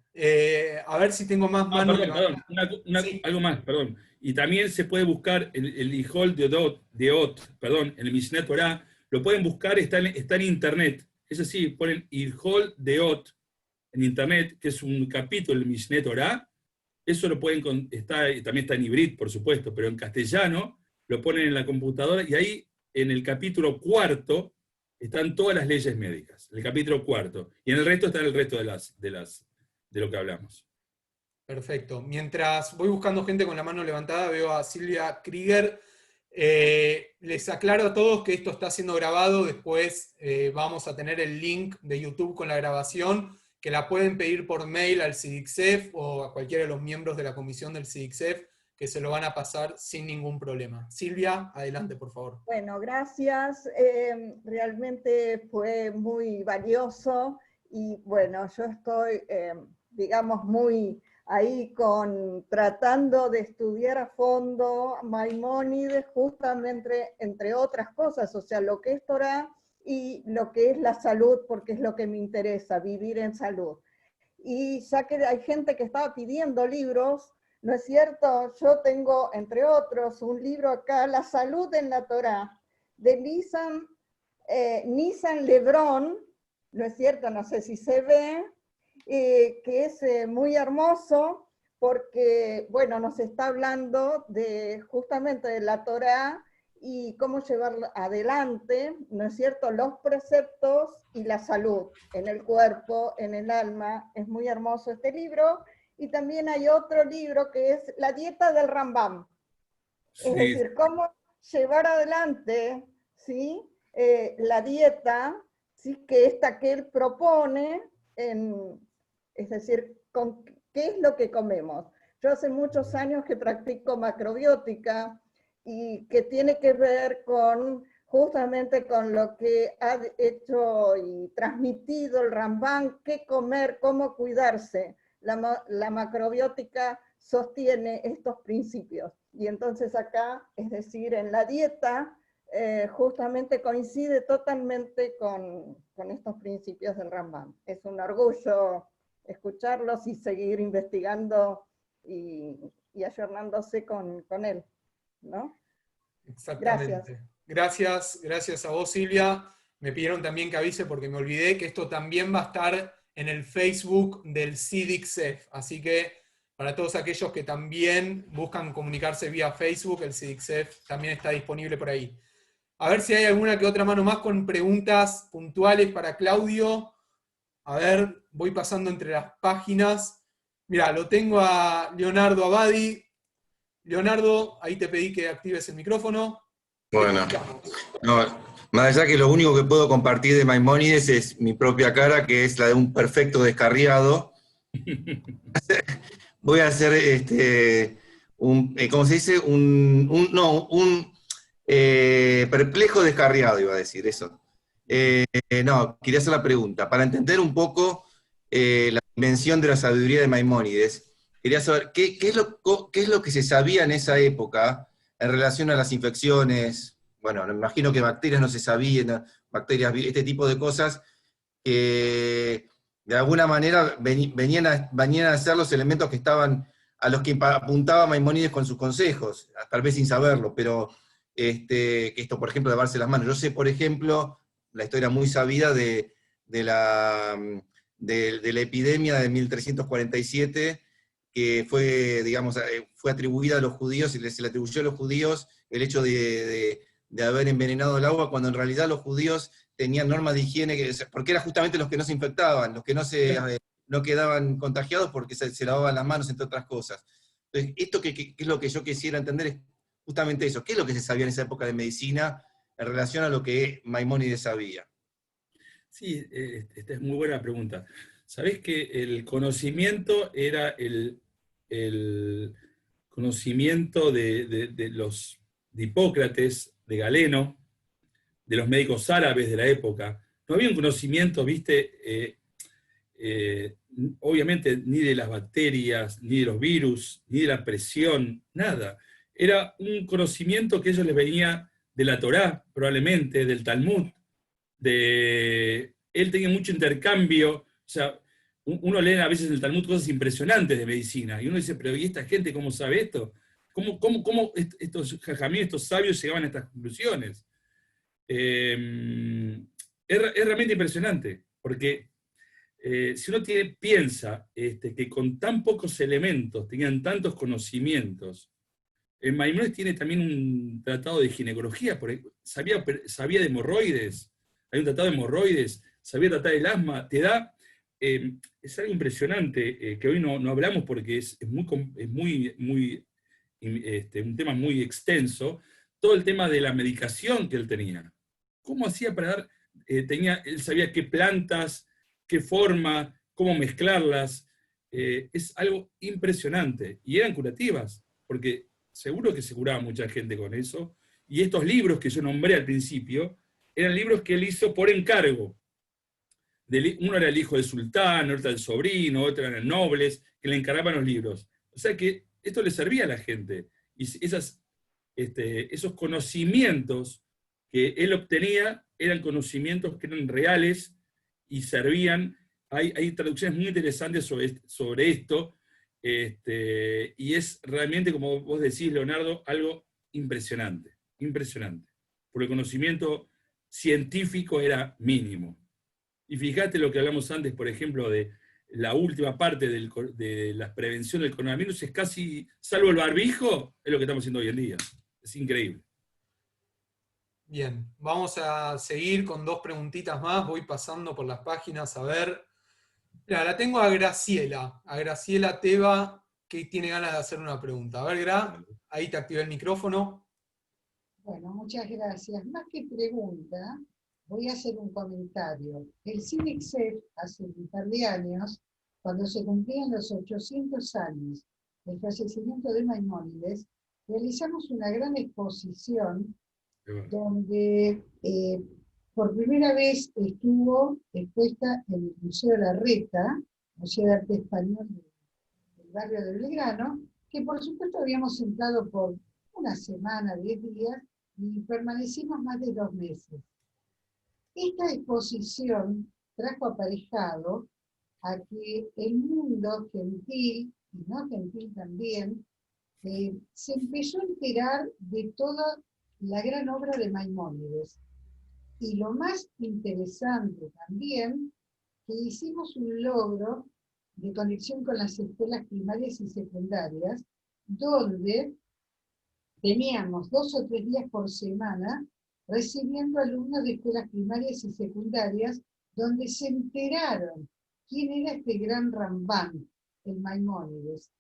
a ver si tengo más manos. Perdón, Sí. algo más, perdón. Y también se puede buscar el Ijol de Ot, perdón, en el Mishneh Torah, lo pueden buscar, está en internet. Eso sí, ponen Ijol de Ot en internet, que es un capítulo del Mishneh Torah. Eso lo pueden, también está en hibrid, por supuesto, pero en castellano lo ponen en la computadora y ahí en el capítulo 4 están todas las leyes médicas, el capítulo 4, y en el resto está el resto de lo que hablamos. Perfecto. Mientras voy buscando gente con la mano levantada, veo a Silvia Krieger. Les aclaro a todos que esto está siendo grabado, después vamos a tener el link de YouTube con la grabación, que la pueden pedir por mail al CIDICSEF o a cualquiera de los miembros de la comisión del CIDICSEF, que se lo van a pasar sin ningún problema. Silvia, adelante, por favor. Bueno, gracias. Realmente fue muy valioso y bueno, yo estoy, digamos, muy ahí tratando de estudiar a fondo Maimónides, justamente entre otras cosas, o sea, lo que es Torah y lo que es la salud, porque es lo que me interesa, vivir en salud. Y ya que hay gente que estaba pidiendo libros, ¿no es cierto? Yo tengo, entre otros, un libro acá, La salud en la Torá, de Nissan Lebron, ¿no es cierto? No sé si se ve, que es muy hermoso, porque, bueno, nos está hablando justamente de la Torá y cómo llevar adelante, ¿no es cierto?, los preceptos y la salud en el cuerpo, en el alma. Es muy hermoso este libro. Y también hay otro libro que es La dieta del Rambam. Sí. Es decir, cómo llevar adelante, ¿sí?, la dieta, ¿sí?, que él propone, es decir, qué es lo que comemos. Yo hace muchos años que practico macrobiótica y que tiene que ver justamente con lo que ha hecho y transmitido el Rambam, qué comer, cómo cuidarse. La macrobiótica sostiene estos principios. Y entonces acá, es decir, en la dieta, justamente coincide totalmente con estos principios del Rambam. Es un orgullo escucharlos y seguir investigando y ayornándose con él, ¿no? Exactamente. Gracias a vos, Silvia. Me pidieron también que avise porque me olvidé que esto también va a estar en el Facebook del CIDICSEF. Así que para todos aquellos que también buscan comunicarse vía Facebook, el CIDICSEF también está disponible por ahí. A ver si hay alguna que otra mano más con preguntas puntuales para Claudio. A ver, voy pasando entre las páginas. Mirá, lo tengo a Leonardo Abadi. Leonardo, ahí te pedí que actives el micrófono. Bueno, no, más allá que lo único que puedo compartir de Maimónides es mi propia cara, que es la de un perfecto descarriado. Voy a hacer ¿cómo se dice? Perplejo descarriado, iba a decir eso. No, quería hacer la pregunta. Para entender un poco la dimensión de la sabiduría de Maimónides, quería saber qué es lo que se sabía en esa época en relación a las infecciones. Bueno, me imagino que bacterias no se sabían, bacterias, este tipo de cosas, que de alguna manera venían a ser los elementos que estaban, a los que apuntaba Maimónides con sus consejos, tal vez sin saberlo, pero esto, por ejemplo, de lavarse las manos. Yo sé, por ejemplo, la historia muy sabida de la epidemia de 1347, que fue, digamos, fue atribuida a los judíos, y se le atribuyó a los judíos el hecho de haber envenenado el agua, cuando en realidad los judíos tenían normas de higiene, porque eran justamente los que no se infectaban, los que no quedaban contagiados porque se lavaban las manos, entre otras cosas. Entonces, esto que es lo que yo quisiera entender es justamente eso. ¿Qué es lo que se sabía en esa época de medicina en relación a lo que Maimónides sabía? Sí, esta es muy buena pregunta. ¿Sabés que el conocimiento era el conocimiento de Hipócrates, de Galeno, de los médicos árabes de la época? No había un conocimiento, viste, obviamente, ni de las bacterias, ni de los virus, ni de la presión, nada. Era un conocimiento que a ellos les venía de la Torá, probablemente, del Talmud. Él tenía mucho intercambio, o sea, uno lee a veces en el Talmud cosas impresionantes de medicina, y uno dice, pero ¿y esta gente cómo sabe esto? ¿Cómo estos jajamíes, estos sabios llegaban a estas conclusiones? Es realmente impresionante, porque si uno piensa que con tan pocos elementos tenían tantos conocimientos, Maimónides tiene también un tratado de ginecología, porque sabía de hemorroides, hay un tratado de hemorroides, sabía tratar el asma, es algo impresionante, que hoy no hablamos porque es un tema muy extenso, todo el tema de la medicación que él tenía. ¿Cómo hacía para dar? Él sabía qué plantas, qué forma, cómo mezclarlas. Es algo impresionante. Y eran curativas, porque seguro que se curaba mucha gente con eso. Y estos libros que yo nombré al principio, eran libros que él hizo por encargo. Uno era el hijo del sultán, otro era el sobrino, otro eran nobles, que le encargaban los libros. O sea que esto le servía a la gente. Y esos conocimientos que él obtenía eran conocimientos que eran reales y servían. Hay traducciones muy interesantes sobre esto, y es realmente, como vos decís, Leonardo, algo impresionante, impresionante. Porque el conocimiento científico era mínimo. Y fíjate lo que hablamos antes, por ejemplo, de la última parte de la prevención del coronavirus, es casi, salvo el barbijo, es lo que estamos haciendo hoy en día. Es increíble. Bien, vamos a seguir con dos preguntitas más. Voy pasando por las páginas a ver. Mira, la tengo a Graciela Teba, que tiene ganas de hacer una pregunta. A ver, Gra, ahí te activé el micrófono. Bueno, muchas gracias. Más que pregunta, voy a hacer un comentario. El CICSEF, hace un par de años, cuando se cumplían los 800 años del fallecimiento de Maimónides, realizamos una gran exposición donde por primera vez estuvo expuesta en el Museo Larreta, Museo de Arte Español del barrio de Belgrano, que por supuesto habíamos sentado por una semana, 10 días, y permanecimos más de 2 meses. Esta exposición trajo aparejado a que el mundo gentil, y no gentil también, se empezó a enterar de toda la gran obra de Maimónides. Y lo más interesante también, que hicimos un logro de conexión con las escuelas primarias y secundarias, donde teníamos 2 o 3 días por semana recibiendo alumnos de escuelas primarias y secundarias donde se enteraron quién era este gran Rambán, el Maimónides.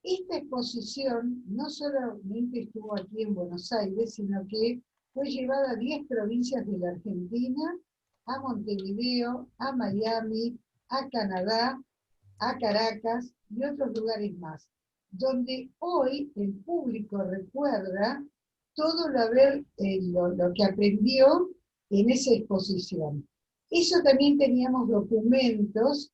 Esta exposición no solamente estuvo aquí en Buenos Aires, sino que fue llevada a 10 provincias de la Argentina, a Montevideo, a Miami, a Canadá, a Caracas y otros lugares más, donde hoy el público recuerda todo lo que aprendió en esa exposición. Eso también teníamos documentos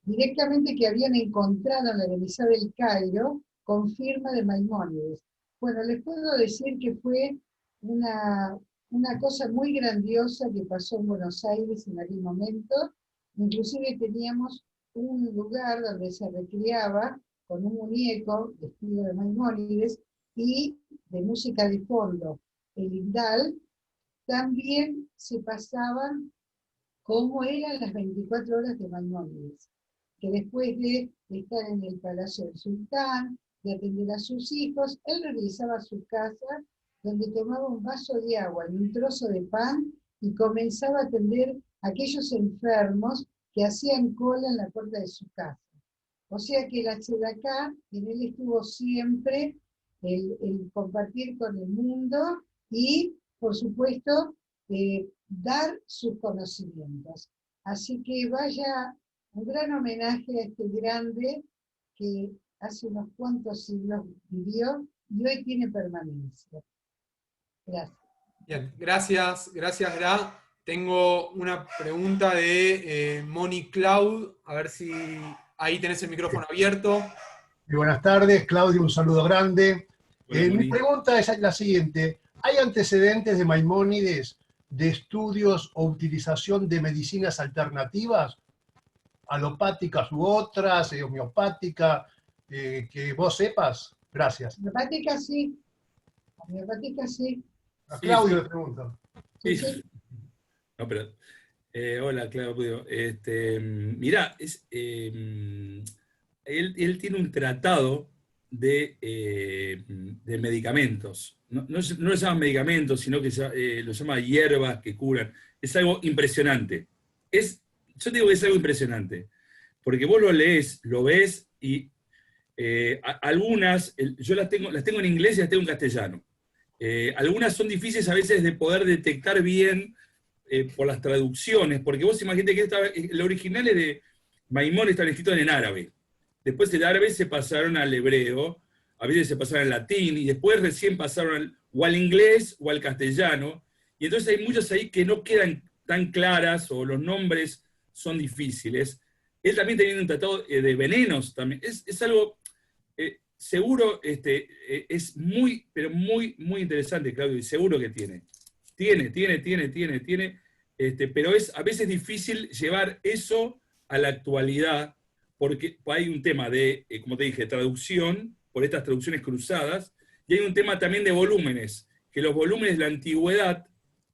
directamente que habían encontrado en la Universidad del Cairo con firma de Maimónides. Bueno, les puedo decir que fue una cosa muy grandiosa que pasó en Buenos Aires en aquel momento. Inclusive teníamos un lugar donde se recreaba con un muñeco vestido de Maimónides y de música de fondo, el Indal. También se pasaban cómo eran las 24 horas de Maimónides, que después de estar en el Palacio del Sultán, de atender a sus hijos, él regresaba a su casa, donde tomaba un vaso de agua y un trozo de pan, y comenzaba a atender a aquellos enfermos que hacían cola en la puerta de su casa. O sea que la tzedaká, en él estuvo siempre el compartir con el mundo y, por supuesto, dar sus conocimientos. Así que vaya un gran homenaje a este grande que hace unos cuantos siglos vivió y hoy tiene permanencia. Gracias. Bien, gracias, Gra. Tengo una pregunta de Moni Cloud, a ver si ahí tenés el micrófono abierto. Muy buenas tardes, Claudio, un saludo grande. Hola, Mi Moni. pregunta es la siguiente. ¿Hay antecedentes de Maimónides de estudios o utilización de medicinas alternativas, alopáticas u otras, homeopáticas, que vos sepas? Gracias. Homeopática sí. Homeopática sí. A Sí, Claudio sí. le pregunto. Sí. Sí. No, pero, hola, Claudio. Mirá, él tiene un tratado de medicamentos. No lo llaman medicamentos, sino que lo llama hierbas que curan. Es algo impresionante. Yo digo que es algo impresionante, porque vos lo lees, lo ves, y algunas, yo las tengo en inglés y las tengo en castellano. Algunas son difíciles a veces de poder detectar bien por las traducciones, porque vos imaginate que el original es de Maimón, estaba escrito en árabe. Después el árabe se pasaron al hebreo, a veces se pasaron al latín, y después recién pasaron o al inglés o al castellano, y entonces hay muchas ahí que no quedan tan claras, o los nombres son difíciles. Él también tenía un tratado de venenos, también. Es algo, seguro, es muy, pero muy, muy interesante, Claudio, y seguro que tiene, pero es a veces difícil llevar eso a la actualidad, porque hay un tema de, como te dije, traducción, por estas traducciones cruzadas, y hay un tema también de volúmenes, que los volúmenes de la antigüedad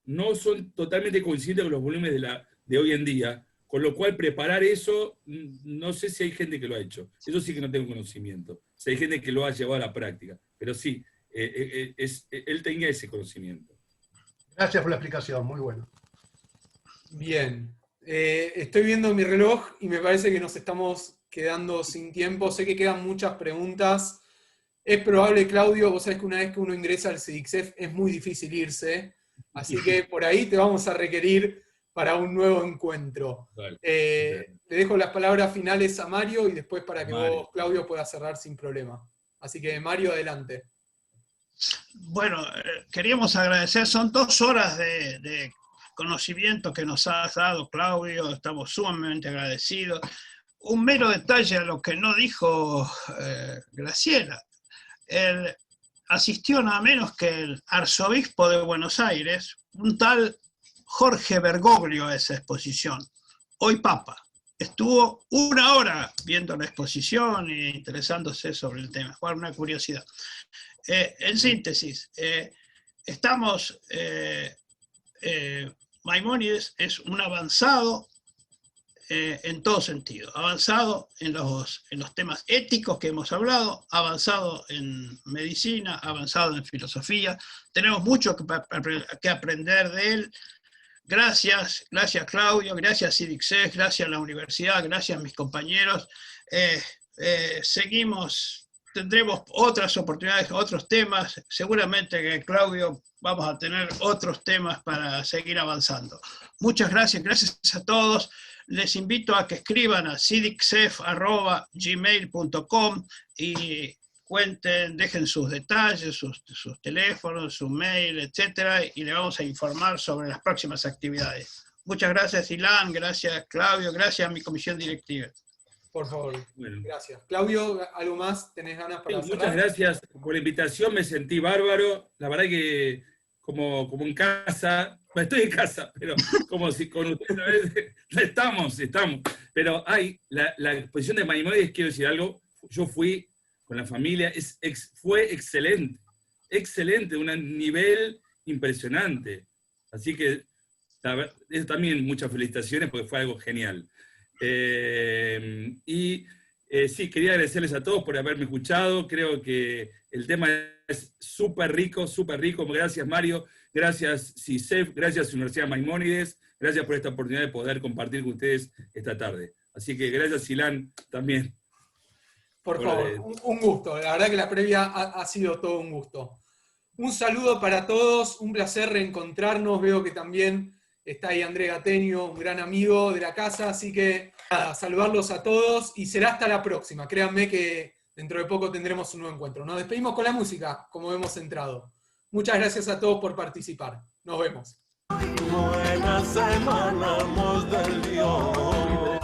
no son totalmente coincidentes con los volúmenes de hoy en día, con lo cual preparar eso, no sé si hay gente que lo ha hecho. Eso sí que no tengo conocimiento. Si hay gente que lo ha llevado a la práctica, pero sí, él tenía ese conocimiento. Gracias por la explicación, muy bueno. Bien, estoy viendo mi reloj y me parece que nos estamos quedando sin tiempo. Sé que quedan muchas preguntas. Es probable, Claudio, vos sabés que una vez que uno ingresa al CIDICSEF es muy difícil irse, así que por ahí te vamos a requerir para un nuevo encuentro. Vale. Le dejo las palabras finales a Mario y después para que Mario. vos, Claudio, puedas cerrar sin problema. Así que, Mario, adelante. Bueno, queríamos agradecer, son 2 horas de conocimiento que nos has dado, Claudio, estamos sumamente agradecidos. Un mero detalle a lo que no dijo Graciela. Él asistió nada menos que el arzobispo de Buenos Aires, un tal Jorge Bergoglio, a esa exposición, hoy Papa. Estuvo 1 hora viendo la exposición e interesándose sobre el tema. Fue una curiosidad. En síntesis, Maimónides es un avanzado en todo sentido, avanzado en los temas éticos que hemos hablado, avanzado en medicina, avanzado en filosofía. Tenemos mucho que aprender de él. Gracias Claudio, gracias CIDICSEF, gracias a la universidad, gracias a mis compañeros. Seguimos, tendremos otras oportunidades, otros temas. Seguramente que Claudio vamos a tener otros temas para seguir avanzando. Muchas gracias, gracias a todos. Les invito a que escriban a cidicsef@gmail.com y cuenten, dejen sus detalles, sus teléfonos, su mail, etcétera, y le vamos a informar sobre las próximas actividades. Muchas gracias, Ilan, gracias, Claudio, gracias a mi comisión directiva. Por favor, Bueno. gracias. Claudio, ¿algo más tenés ganas para cerrar? Muchas gracias por la invitación, me sentí bárbaro. La verdad que como en casa, bueno, estoy en casa, pero como si con ustedes estamos. Pero la exposición de Maimónides, quiero decir algo, yo fui con la familia, fue excelente, un nivel impresionante. Así que eso también muchas felicitaciones porque fue algo genial. Sí, quería agradecerles a todos por haberme escuchado. Creo que el tema es súper rico. Gracias, Mario. Gracias, CICSEF. Gracias, Universidad Maimónides. Gracias por esta oportunidad de poder compartir con ustedes esta tarde. Así que gracias, Ilan, también. Por favor, un gusto. La verdad que la previa ha sido todo un gusto. Un saludo para todos. Un placer reencontrarnos. Veo que también está ahí André Gateño, un gran amigo de la casa, así que nada, saludarlos a todos y será hasta la próxima. Créanme que dentro de poco tendremos un nuevo encuentro. Nos despedimos con la música, como hemos entrado. Muchas gracias a todos por participar. Nos vemos. Buena semana, del Dios.